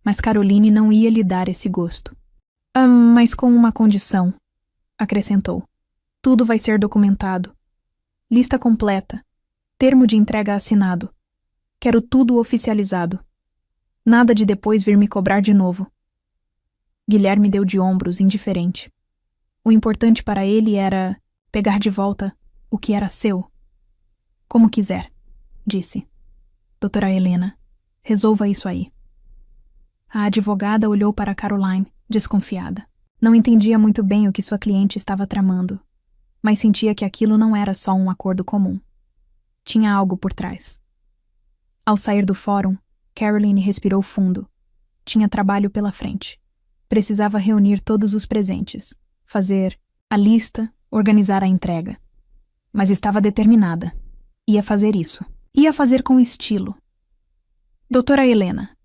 Mas Caroline não ia lhe dar esse gosto. Mas com uma condição, acrescentou. Tudo vai ser documentado. Lista completa. Termo de entrega assinado. Quero tudo oficializado. Nada de depois vir me cobrar de novo. Guilherme deu de ombros, indiferente. O importante para ele era pegar de volta o que era seu. Como quiser, disse. Doutora Helena, resolva isso aí. A advogada olhou para Caroline, desconfiada. Não entendia muito bem o que sua cliente estava tramando, mas sentia que aquilo não era só um acordo comum. Tinha algo por trás. Ao sair do fórum, Caroline respirou fundo. Tinha trabalho pela frente. Precisava reunir todos os presentes, fazer a lista, organizar a entrega. Mas estava determinada. Ia fazer isso. Ia fazer com estilo. Doutora Helena,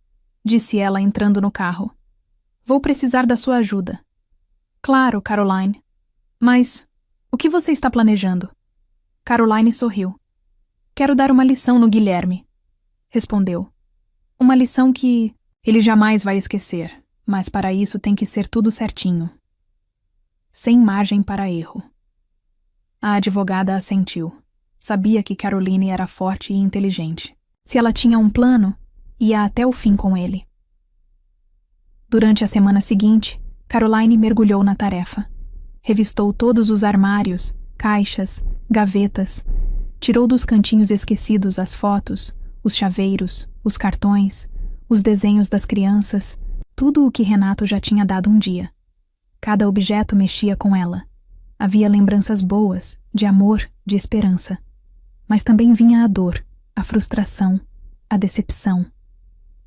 disse ela entrando no carro. Vou precisar da sua ajuda. Claro, Caroline. Mas o que você está planejando? Caroline sorriu. Quero dar uma lição no Guilherme, respondeu. Uma lição que ele jamais vai esquecer, mas para isso tem que ser tudo certinho. Sem margem para erro. A advogada assentiu. Sabia que Caroline era forte e inteligente. Se ela tinha um plano, ia até o fim com ele. Durante a semana seguinte, Caroline mergulhou na tarefa. Revistou todos os armários, caixas, gavetas. Tirou dos cantinhos esquecidos as fotos, os chaveiros, os cartões, os desenhos das crianças, tudo o que Renato já tinha dado um dia. Cada objeto mexia com ela. Havia lembranças boas, de amor, de esperança. Mas também vinha a dor, a frustração, a decepção.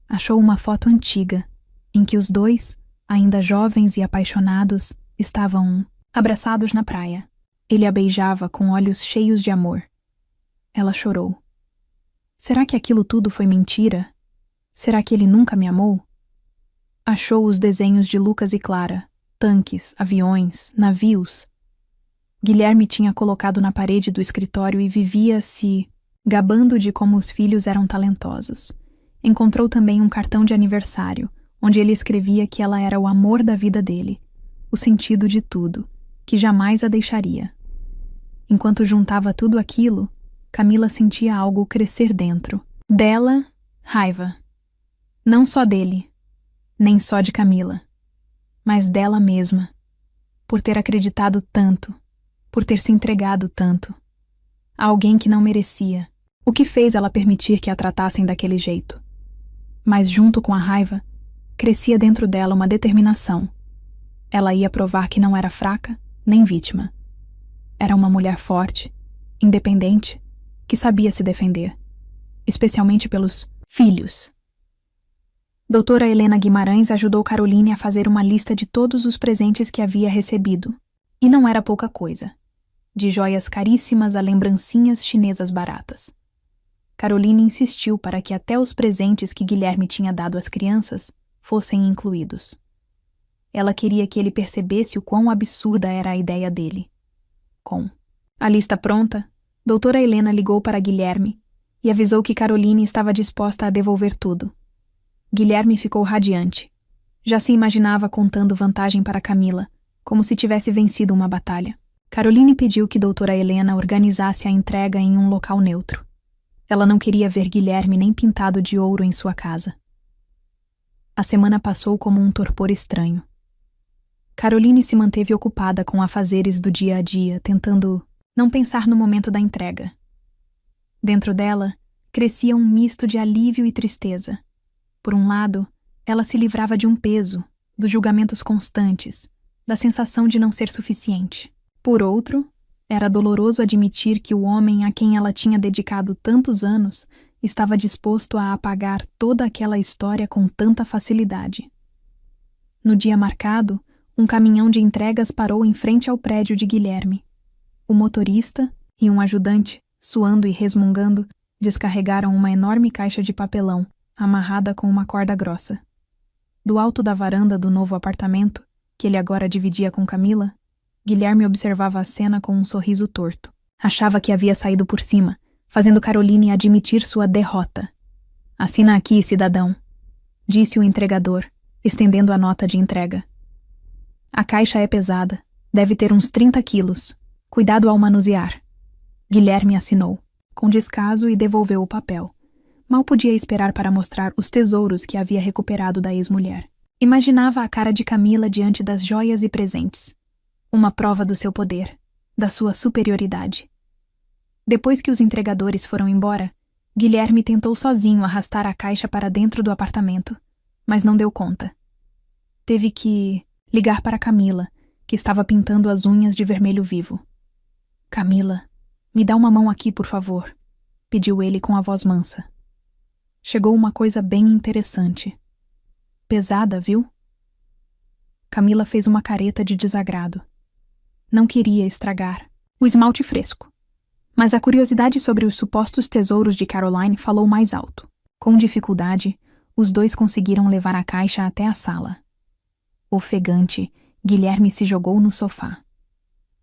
Achou uma foto antiga, em que os dois, ainda jovens e apaixonados, estavam abraçados na praia. Ele a beijava com olhos cheios de amor. Ela chorou. Será que aquilo tudo foi mentira? Será que ele nunca me amou? Achou os desenhos de Lucas e Clara, tanques, aviões, navios. Guilherme tinha colocado na parede do escritório e vivia se gabando de como os filhos eram talentosos. Encontrou também um cartão de aniversário, onde ele escrevia que ela era o amor da vida dele, o sentido de tudo, que jamais a deixaria. Enquanto juntava tudo aquilo, Camila sentia algo crescer dentro. Dela, raiva. Não só dele, nem só de Camila, mas dela mesma, por ter acreditado tanto, por ter se entregado tanto. A alguém que não merecia. O que fez ela permitir que a tratassem daquele jeito? Mas junto com a raiva, crescia dentro dela uma determinação. Ela ia provar que não era fraca, nem vítima. Era uma mulher forte, independente, que sabia se defender, especialmente pelos filhos. Doutora Helena Guimarães ajudou Caroline a fazer uma lista de todos os presentes que havia recebido. E não era pouca coisa. De joias caríssimas a lembrancinhas chinesas baratas. Caroline insistiu para que até os presentes que Guilherme tinha dado às crianças fossem incluídos. Ela queria que ele percebesse o quão absurda era a ideia dele. Com a lista pronta, doutora Helena ligou para Guilherme e avisou que Caroline estava disposta a devolver tudo. Guilherme ficou radiante. Já se imaginava contando vantagem para Camila, como se tivesse vencido uma batalha. Caroline pediu que doutora Helena organizasse a entrega em um local neutro. Ela não queria ver Guilherme nem pintado de ouro em sua casa. A semana passou como um torpor estranho. Caroline se manteve ocupada com afazeres do dia a dia, tentando não pensar no momento da entrega. Dentro dela, crescia um misto de alívio e tristeza. Por um lado, ela se livrava de um peso, dos julgamentos constantes, da sensação de não ser suficiente. Por outro, era doloroso admitir que o homem a quem ela tinha dedicado tantos anos estava disposto a apagar toda aquela história com tanta facilidade. No dia marcado, um caminhão de entregas parou em frente ao prédio de Guilherme. O motorista e um ajudante, suando e resmungando, descarregaram uma enorme caixa de papelão, amarrada com uma corda grossa. Do alto da varanda do novo apartamento, que ele agora dividia com Camila, Guilherme observava a cena com um sorriso torto. Achava que havia saído por cima, fazendo Caroline admitir sua derrota. "Assina aqui, cidadão", disse o entregador, estendendo a nota de entrega. "A caixa é pesada, deve ter uns 30 quilos. Cuidado ao manusear." Guilherme assinou, com descaso, e devolveu o papel. Mal podia esperar para mostrar os tesouros que havia recuperado da ex-mulher. Imaginava a cara de Camila diante das joias e presentes. Uma prova do seu poder, da sua superioridade. Depois que os entregadores foram embora, Guilherme tentou sozinho arrastar a caixa para dentro do apartamento, mas não deu conta. Teve que ligar para Camila, que estava pintando as unhas de vermelho vivo. "Camila, me dá uma mão aqui, por favor", pediu ele com a voz mansa. Chegou uma coisa bem interessante. "Pesada, viu?" Camila fez uma careta de desagrado. Não queria estragar o esmalte fresco. Mas a curiosidade sobre os supostos tesouros de Caroline falou mais alto. Com dificuldade, os dois conseguiram levar a caixa até a sala. Ofegante, Guilherme se jogou no sofá.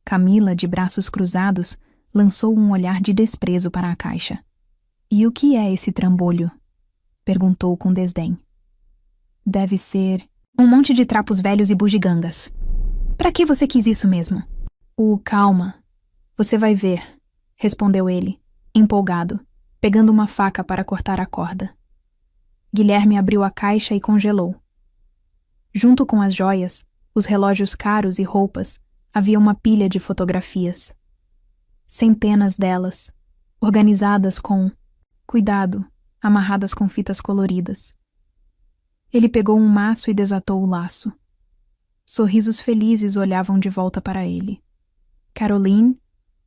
Camila, de braços cruzados, lançou um olhar de desprezo para a caixa. "E o que é esse trambolho?" perguntou com desdém. "Deve ser um monte de trapos velhos e bugigangas. Pra que você quis isso mesmo?" Calma. Você vai ver", respondeu ele, empolgado, pegando uma faca para cortar a corda. Guilherme abriu a caixa e congelou. Junto com as joias, os relógios caros e roupas, havia uma pilha de fotografias. Centenas delas, organizadas com cuidado, amarradas com fitas coloridas. Ele pegou um maço e desatou o laço. Sorrisos felizes olhavam de volta para ele. Caroline,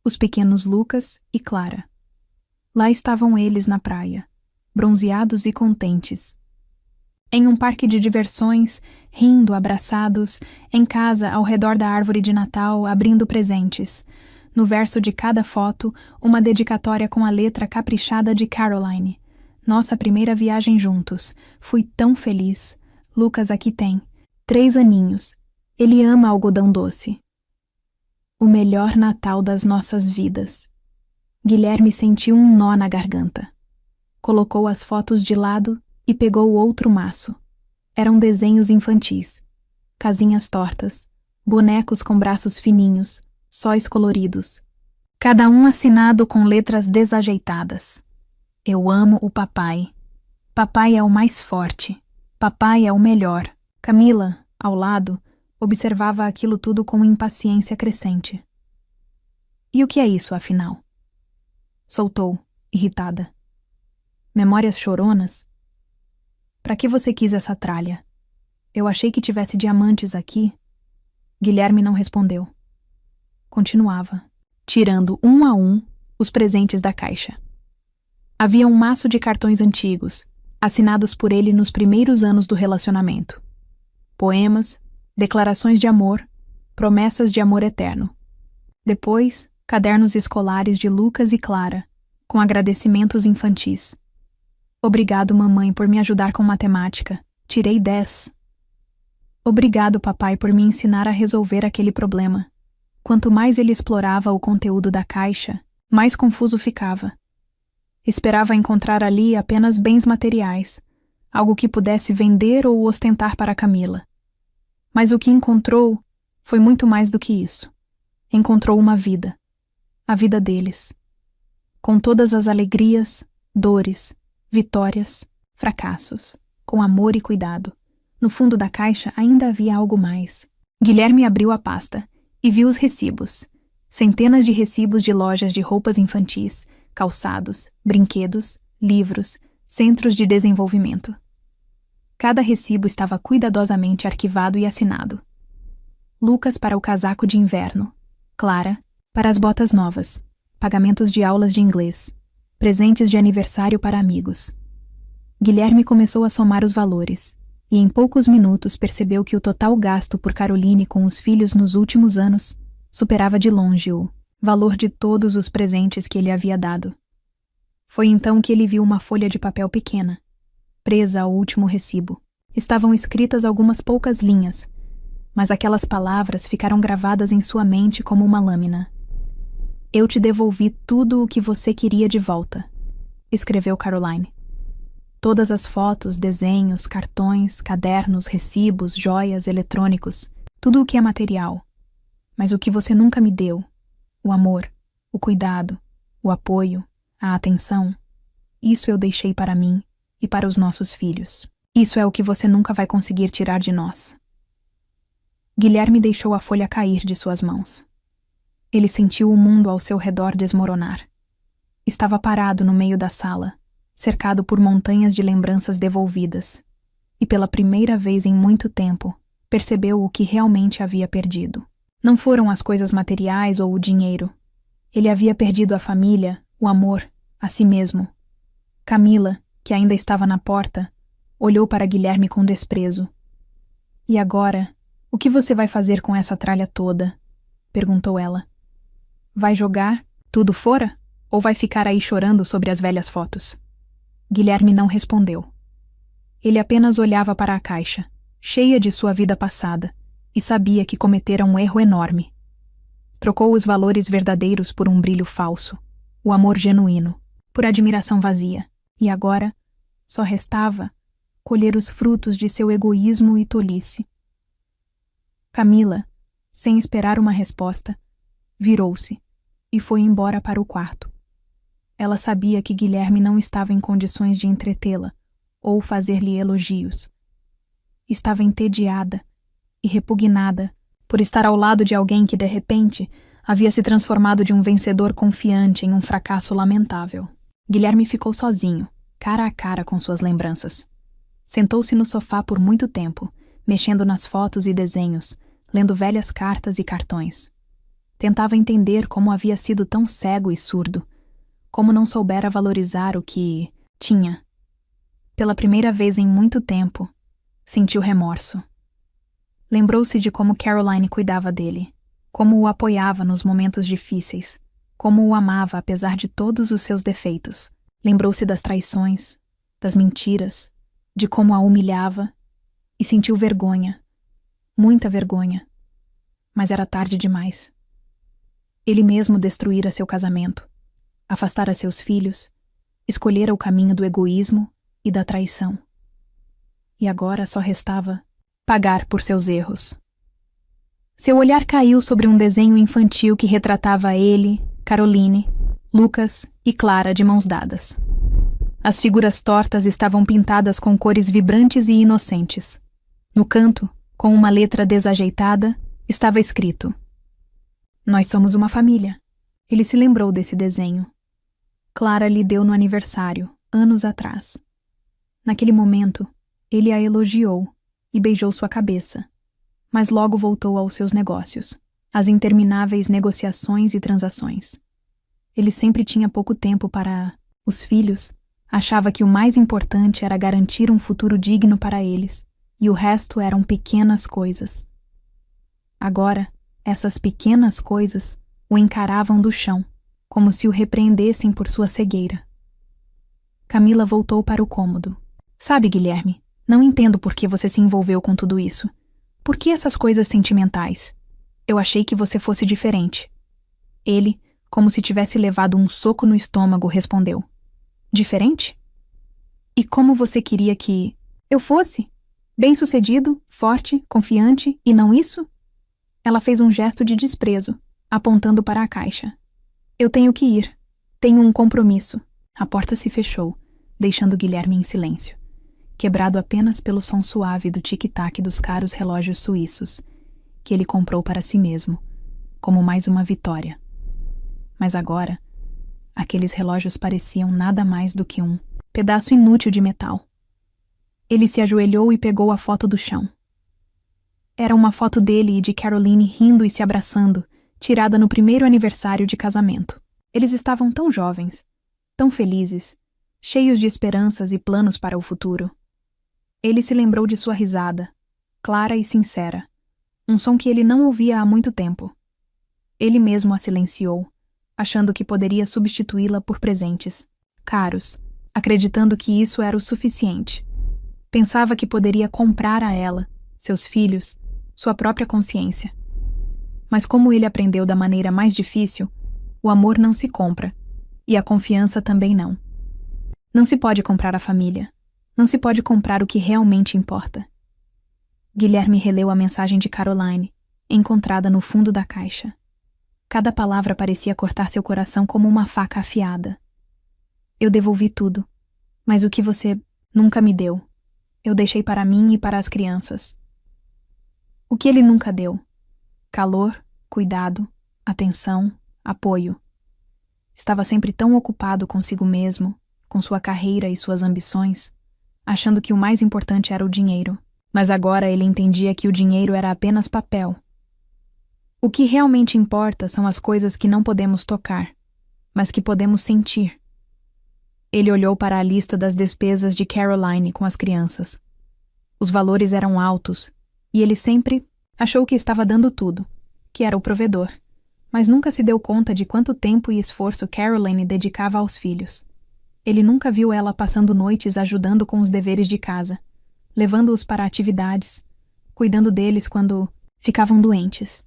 os pequenos Lucas e Clara. Lá estavam eles na praia, bronzeados e contentes. Em um parque de diversões, rindo, abraçados, em casa, ao redor da árvore de Natal, abrindo presentes. No verso de cada foto, uma dedicatória com a letra caprichada de Caroline. "Nossa primeira viagem juntos. Fui tão feliz. Lucas aqui tem 3 aninhos. Ele ama algodão doce. O melhor Natal das nossas vidas." Guilherme sentiu um nó na garganta. Colocou as fotos de lado e pegou outro maço. Eram desenhos infantis. Casinhas tortas, bonecos com braços fininhos, sóis coloridos. Cada um assinado com letras desajeitadas. "Eu amo o papai. Papai é o mais forte. Papai é o melhor." Camila, ao lado, observava aquilo tudo com impaciência crescente. "E o que é isso, afinal?" Soltou, irritada. "Memórias choronas? Pra que você quis essa tralha? Eu achei que tivesse diamantes aqui." Guilherme não respondeu. Continuava, tirando um a um os presentes da caixa. Havia um maço de cartões antigos, assinados por ele nos primeiros anos do relacionamento. Poemas, declarações de amor, promessas de amor eterno. Depois, cadernos escolares de Lucas e Clara, com agradecimentos infantis. "Obrigado, mamãe, por me ajudar com matemática. Tirei 10. Obrigado, papai, por me ensinar a resolver aquele problema." Quanto mais ele explorava o conteúdo da caixa, mais confuso ficava. Esperava encontrar ali apenas bens materiais, algo que pudesse vender ou ostentar para Camila. Mas o que encontrou foi muito mais do que isso. Encontrou uma vida. A vida deles. Com todas as alegrias, dores, vitórias, fracassos, com amor e cuidado. No fundo da caixa ainda havia algo mais. Guilherme abriu a pasta e viu os recibos. Centenas de recibos de lojas de roupas infantis, calçados, brinquedos, livros, centros de desenvolvimento. Cada recibo estava cuidadosamente arquivado e assinado. Lucas para o casaco de inverno. Clara para as botas novas. Pagamentos de aulas de inglês. Presentes de aniversário para amigos. Guilherme começou a somar os valores, e em poucos minutos percebeu que o total gasto por Caroline com os filhos nos últimos anos superava de longe o valor de todos os presentes que ele havia dado. Foi então que ele viu uma folha de papel pequena, presa ao último recibo. Estavam escritas algumas poucas linhas, mas aquelas palavras ficaram gravadas em sua mente como uma lâmina. Eu te devolvi tudo o que você queria de volta, escreveu Caroline. Todas as fotos, desenhos, cartões, cadernos, recibos, joias, eletrônicos, tudo o que é material. Mas o que você nunca me deu, o amor, o cuidado, o apoio, a atenção, isso eu deixei para mim e para os nossos filhos. Isso é o que você nunca vai conseguir tirar de nós. Guilherme deixou a folha cair de suas mãos. Ele sentiu o mundo ao seu redor desmoronar. Estava parado no meio da sala, cercado por montanhas de lembranças devolvidas, e pela primeira vez em muito tempo, percebeu o que realmente havia perdido. Não foram as coisas materiais ou o dinheiro. Ele havia perdido a família, o amor, a si mesmo. Camila, que ainda estava na porta, olhou para Guilherme com desprezo. E agora, o que você vai fazer com essa tralha toda? Perguntou ela. Vai jogar tudo fora? Ou vai ficar aí chorando sobre as velhas fotos? Guilherme não respondeu. Ele apenas olhava para a caixa, cheia de sua vida passada, e sabia que cometera um erro enorme. Trocou os valores verdadeiros por um brilho falso, o amor genuíno, por admiração vazia, e agora só restava colher os frutos de seu egoísmo e tolice. Camila, sem esperar uma resposta, virou-se e foi embora para o quarto. Ela sabia que Guilherme não estava em condições de entretê-la ou fazer-lhe elogios. Estava entediada e repugnada por estar ao lado de alguém que, de repente, havia se transformado de um vencedor confiante em um fracasso lamentável. Guilherme ficou sozinho, cara a cara com suas lembranças. Sentou-se no sofá por muito tempo, mexendo nas fotos e desenhos, lendo velhas cartas e cartões. Tentava entender como havia sido tão cego e surdo, como não soubera valorizar o que tinha. Pela primeira vez em muito tempo, sentiu remorso. Lembrou-se de como Caroline cuidava dele, como o apoiava nos momentos difíceis, como o amava apesar de todos os seus defeitos. Lembrou-se das traições, das mentiras, de como a humilhava, e sentiu vergonha, muita vergonha. Mas era tarde demais. Ele mesmo destruíra seu casamento, afastara seus filhos, escolhera o caminho do egoísmo e da traição. E agora só restava pagar por seus erros. Seu olhar caiu sobre um desenho infantil que retratava ele, Caroline, Lucas e Clara de mãos dadas. As figuras tortas estavam pintadas com cores vibrantes e inocentes. No canto, com uma letra desajeitada, estava escrito: Nós somos uma família. Ele se lembrou desse desenho. Clara lhe deu no aniversário, anos atrás. Naquele momento, ele a elogiou e beijou sua cabeça, mas logo voltou aos seus negócios, às intermináveis negociações e transações. Ele sempre tinha pouco tempo para os filhos, achava que o mais importante era garantir um futuro digno para eles, e o resto eram pequenas coisas. Agora, essas pequenas coisas o encaravam do chão, como se o repreendessem por sua cegueira. Camila voltou para o cômodo. Sabe, Guilherme, não entendo por que você se envolveu com tudo isso. Por que essas coisas sentimentais? Eu achei que você fosse diferente. Ele, como se tivesse levado um soco no estômago, respondeu: Diferente? E como você queria que eu fosse? Bem-sucedido, forte, confiante, e não isso? Ela fez um gesto de desprezo, apontando para a caixa. Eu tenho que ir. Tenho um compromisso. A porta se fechou, deixando Guilherme em silêncio, quebrado apenas pelo som suave do tic-tac dos caros relógios suíços, que ele comprou para si mesmo, como mais uma vitória. Mas agora, aqueles relógios pareciam nada mais do que um pedaço inútil de metal. Ele se ajoelhou e pegou a foto do chão. Era uma foto dele e de Caroline rindo e se abraçando, tirada no primeiro aniversário de casamento. Eles estavam tão jovens, tão felizes, cheios de esperanças e planos para o futuro. Ele se lembrou de sua risada, clara e sincera, um som que ele não ouvia há muito tempo. Ele mesmo a silenciou, achando que poderia substituí-la por presentes caros, acreditando que isso era o suficiente. Pensava que poderia comprar a ela, seus filhos, sua própria consciência. Mas como ele aprendeu da maneira mais difícil, o amor não se compra, e a confiança também não. Não se pode comprar a família. Não se pode comprar o que realmente importa. Guilherme releu a mensagem de Caroline, encontrada no fundo da caixa. Cada palavra parecia cortar seu coração como uma faca afiada. Eu devolvi tudo, mas o que você nunca me deu, eu deixei para mim e para as crianças. O que ele nunca deu? Calor, cuidado, atenção, apoio. Estava sempre tão ocupado consigo mesmo, com sua carreira e suas ambições, achando que o mais importante era o dinheiro. Mas agora ele entendia que o dinheiro era apenas papel. O que realmente importa são as coisas que não podemos tocar, mas que podemos sentir. Ele olhou para a lista das despesas de Caroline com as crianças. Os valores eram altos, e ele sempre achou que estava dando tudo, que era o provedor, mas nunca se deu conta de quanto tempo e esforço Caroline dedicava aos filhos. Ele nunca viu ela passando noites ajudando com os deveres de casa, levando-os para atividades, cuidando deles quando ficavam doentes.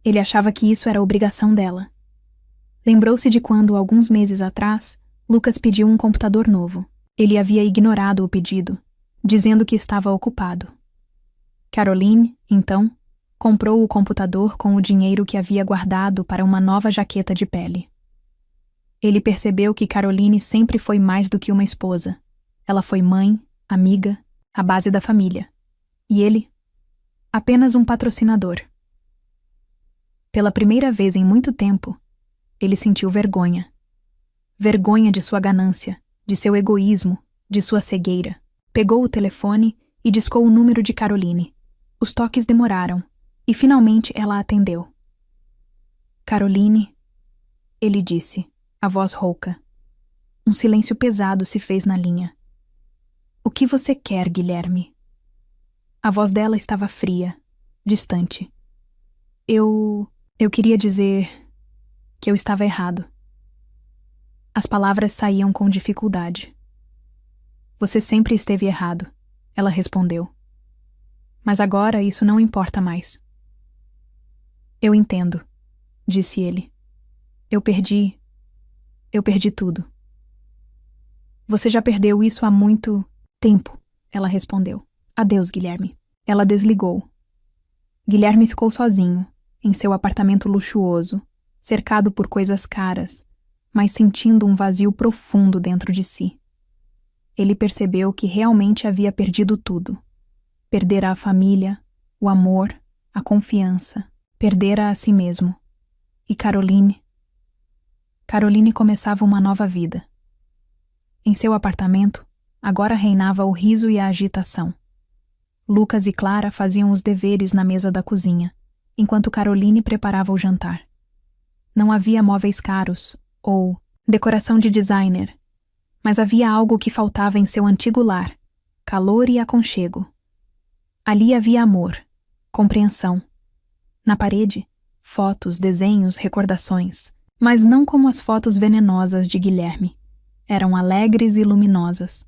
Ele achava que isso era obrigação dela. Lembrou-se de quando, alguns meses atrás, Lucas pediu um computador novo. Ele havia ignorado o pedido, dizendo que estava ocupado. Caroline, então, comprou o computador com o dinheiro que havia guardado para uma nova jaqueta de pele. Ele percebeu que Caroline sempre foi mais do que uma esposa. Ela foi mãe, amiga, a base da família. E ele? Apenas um patrocinador. Pela primeira vez em muito tempo, ele sentiu vergonha. Vergonha de sua ganância, de seu egoísmo, de sua cegueira. Pegou o telefone e discou o número de Caroline. Os toques demoraram, e finalmente ela atendeu. Caroline, ele disse, a voz rouca. Um silêncio pesado se fez na linha. O que você quer, Guilherme? A voz dela estava fria, distante. Eu queria dizer que eu estava errado. As palavras saíam com dificuldade. Você sempre esteve errado, ela respondeu. Mas agora isso não importa mais. Eu entendo, disse ele. Eu perdi tudo. Você já perdeu isso há muito tempo, ela respondeu. Adeus, Guilherme. Ela desligou. Guilherme ficou sozinho, em seu apartamento luxuoso, cercado por coisas caras, mas sentindo um vazio profundo dentro de si. Ele percebeu que realmente havia perdido tudo. Perdera a família, o amor, a confiança, perdera a si mesmo. E Caroline começava uma nova vida. Em seu apartamento, agora reinava o riso e a agitação. Lucas e Clara faziam os deveres na mesa da cozinha, enquanto Caroline preparava o jantar. Não havia móveis caros, ou decoração de designer, mas havia algo que faltava em seu antigo lar, calor e aconchego. Ali havia amor, compreensão. Na parede, fotos, desenhos, recordações, mas não como as fotos venenosas de Guilherme. Eram alegres e luminosas.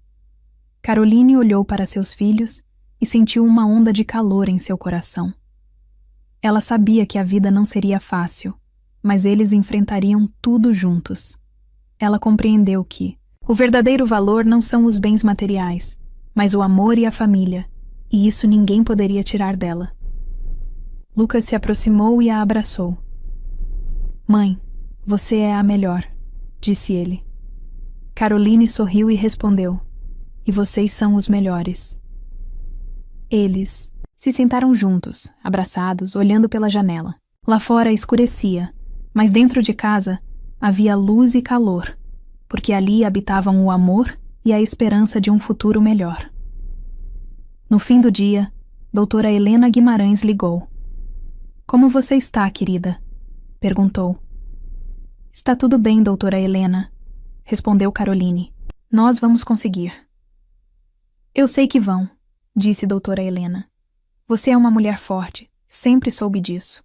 Caroline olhou para seus filhos e sentiu uma onda de calor em seu coração. Ela sabia que a vida não seria fácil, mas eles enfrentariam tudo juntos. Ela compreendeu que, O verdadeiro valor não são os bens materiais, mas o amor e a família, e isso ninguém poderia tirar dela. Lucas se aproximou e a abraçou. Mãe, você é a melhor, disse ele. Caroline sorriu e respondeu, e vocês são os melhores. Eles se sentaram juntos, abraçados, olhando pela janela. Lá fora escurecia, mas dentro de casa havia luz e calor, porque ali habitavam o amor e a esperança de um futuro melhor. No fim do dia, doutora Helena Guimarães ligou. Como você está, querida? Perguntou. Está tudo bem, doutora Helena, respondeu Caroline. Nós vamos conseguir. Eu sei que vão, disse doutora Helena. Você é uma mulher forte, sempre soube disso.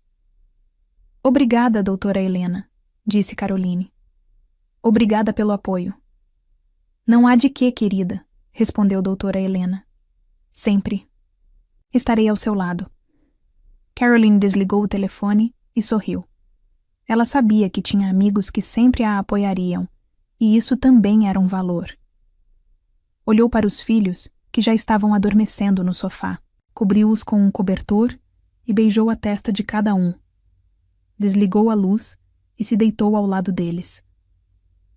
Obrigada, doutora Helena, disse Caroline. Obrigada pelo apoio. Não há de quê, querida, respondeu doutora Helena. Sempre. Estarei ao seu lado. Caroline desligou o telefone e sorriu. Ela sabia que tinha amigos que sempre a apoiariam, e isso também era um valor. Olhou para os filhos, que já estavam adormecendo no sofá, cobriu-os com um cobertor e beijou a testa de cada um. Desligou a luz e se deitou ao lado deles.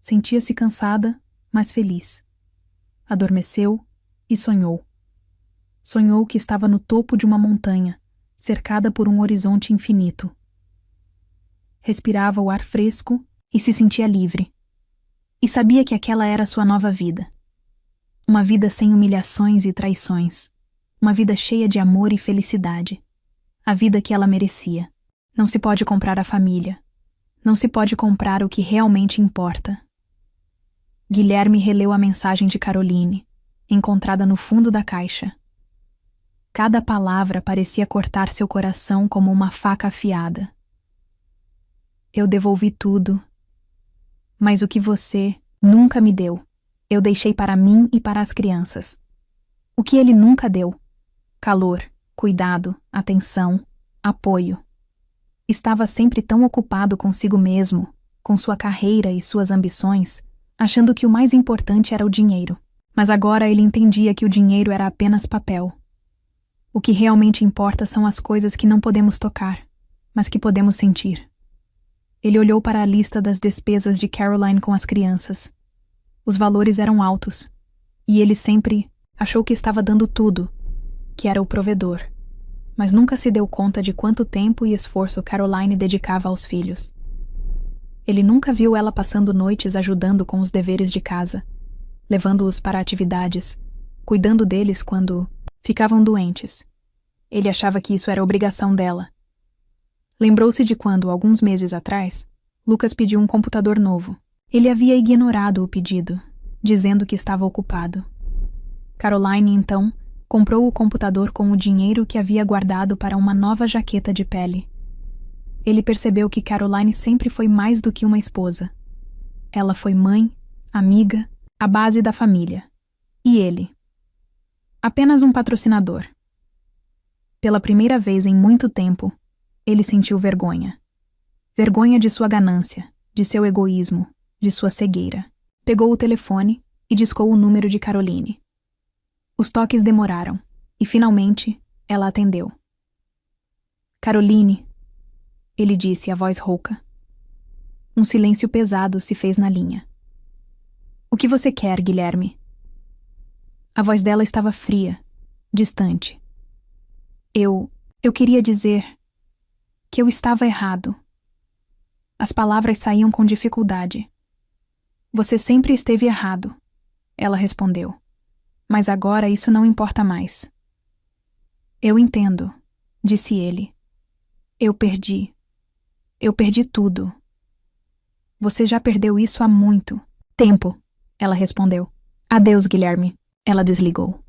Sentia-se cansada, mas feliz. Adormeceu e sonhou. Sonhou que estava no topo de uma montanha, cercada por um horizonte infinito. Respirava o ar fresco e se sentia livre. E sabia que aquela era sua nova vida. Uma vida sem humilhações e traições. Uma vida cheia de amor e felicidade. A vida que ela merecia. Não se pode comprar a família. Não se pode comprar o que realmente importa. Guilherme releu a mensagem de Caroline, encontrada no fundo da caixa. Cada palavra parecia cortar seu coração como uma faca afiada. Eu devolvi tudo, mas o que você nunca me deu, eu deixei para mim e para as crianças. O que ele nunca deu? Calor, cuidado, atenção, apoio. Estava sempre tão ocupado consigo mesmo, com sua carreira e suas ambições, achando que o mais importante era o dinheiro. Mas agora ele entendia que o dinheiro era apenas papel. O que realmente importa são as coisas que não podemos tocar, mas que podemos sentir. Ele olhou para a lista das despesas de Caroline com as crianças. Os valores eram altos, e ele sempre achou que estava dando tudo, que era o provedor, mas nunca se deu conta de quanto tempo e esforço Caroline dedicava aos filhos. Ele nunca viu ela passando noites ajudando com os deveres de casa, levando-os para atividades, cuidando deles quando ficavam doentes. Ele achava que isso era obrigação dela. Lembrou-se de quando, alguns meses atrás, Lucas pediu um computador novo. Ele havia ignorado o pedido, dizendo que estava ocupado. Caroline, então, comprou o computador com o dinheiro que havia guardado para uma nova jaqueta de pele. Ele percebeu que Caroline sempre foi mais do que uma esposa. Ela foi mãe, amiga, a base da família. E ele? Apenas um patrocinador. Pela primeira vez em muito tempo, ele sentiu vergonha. Vergonha de sua ganância, de seu egoísmo, de sua cegueira. Pegou o telefone e discou o número de Caroline. Os toques demoraram, e finalmente ela atendeu. Caroline, ele disse, a voz rouca. Um silêncio pesado se fez na linha. O que você quer, Guilherme? A voz dela estava fria, distante. Eu queria dizer que eu estava errado. As palavras saíam com dificuldade. Você sempre esteve errado, ela respondeu. Mas agora isso não importa mais. Eu entendo, disse ele. Eu perdi tudo. Você já perdeu isso há muito tempo, ela respondeu. Adeus, Guilherme. Ela desligou.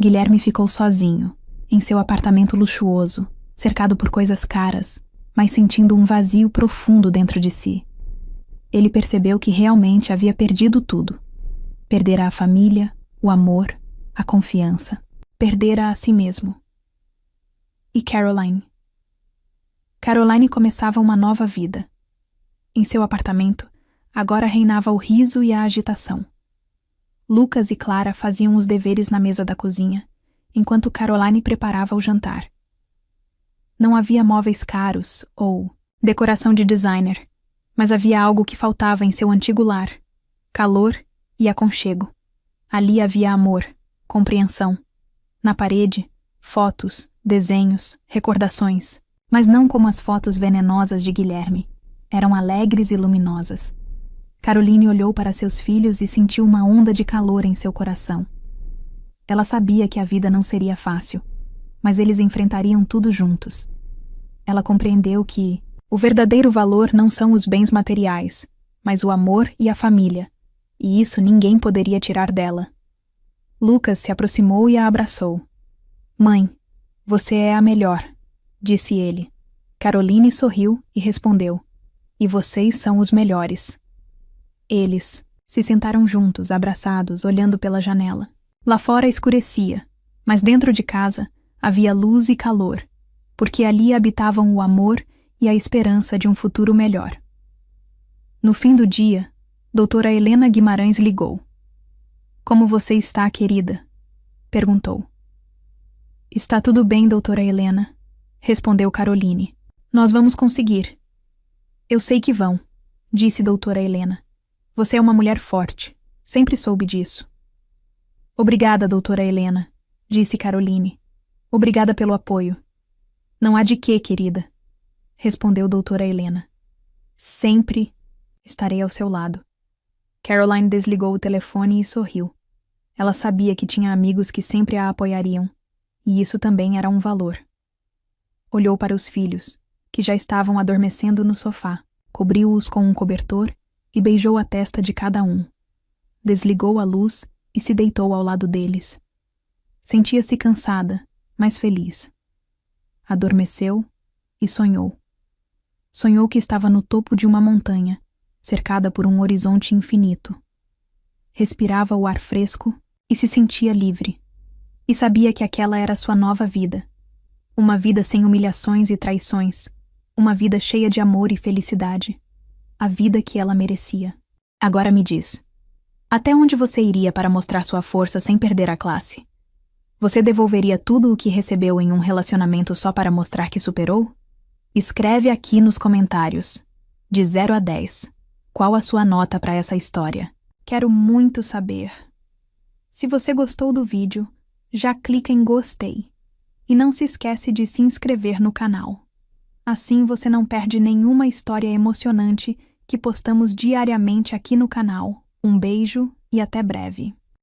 Guilherme ficou sozinho, em seu apartamento luxuoso, cercado por coisas caras, mas sentindo um vazio profundo dentro de si. Ele percebeu que realmente havia perdido tudo. Perdera a família, o amor, a confiança. Perdera a si mesmo. E Caroline? Caroline começava uma nova vida. Em seu apartamento, agora reinava o riso e a agitação. Lucas e Clara faziam os deveres na mesa da cozinha, enquanto Caroline preparava o jantar. Não havia móveis caros ou decoração de designer, mas havia algo que faltava em seu antigo lar: calor e aconchego. Ali havia amor, compreensão. Na parede, fotos, desenhos, recordações, mas não como as fotos venenosas de Guilherme. Eram alegres e luminosas. Caroline olhou para seus filhos e sentiu uma onda de calor em seu coração. Ela sabia que a vida não seria fácil, mas eles enfrentariam tudo juntos. Ela compreendeu que o verdadeiro valor não são os bens materiais, mas o amor e a família, e isso ninguém poderia tirar dela. Lucas se aproximou e a abraçou. "Mãe, você é a melhor", disse ele. Caroline sorriu e respondeu: "E vocês são os melhores." Eles se sentaram juntos, abraçados, olhando pela janela. Lá fora escurecia, mas dentro de casa havia luz e calor, porque ali habitavam o amor e a esperança de um futuro melhor. No fim do dia, doutora Helena Guimarães ligou. "Como você está, querida?" perguntou. "Está tudo bem, doutora Helena", respondeu Caroline. "Nós vamos conseguir." "Eu sei que vão", disse doutora Helena. "Você é uma mulher forte. Sempre soube disso." "Obrigada, doutora Helena", disse Caroline. "Obrigada pelo apoio." "Não há de quê, querida", respondeu doutora Helena. "Sempre estarei ao seu lado." Caroline desligou o telefone e sorriu. Ela sabia que tinha amigos que sempre a apoiariam, e isso também era um valor. Olhou para os filhos, que já estavam adormecendo no sofá, cobriu-os com um cobertor e beijou a testa de cada um. Desligou a luz e se deitou ao lado deles. Sentia-se cansada, mas feliz. Adormeceu e sonhou. Sonhou que estava no topo de uma montanha, cercada por um horizonte infinito. Respirava o ar fresco e se sentia livre. E sabia que aquela era sua nova vida. Uma vida sem humilhações e traições. Uma vida cheia de amor e felicidade. A vida que ela merecia. Agora me diz, até onde você iria para mostrar sua força sem perder a classe? Você devolveria tudo o que recebeu em um relacionamento só para mostrar que superou? Escreve aqui nos comentários. De 0 a 10. Qual a sua nota para essa história? Quero muito saber. Se você gostou do vídeo, já clica em gostei. E não se esquece de se inscrever no canal. Assim você não perde nenhuma história emocionante que postamos diariamente aqui no canal. Um beijo e até breve.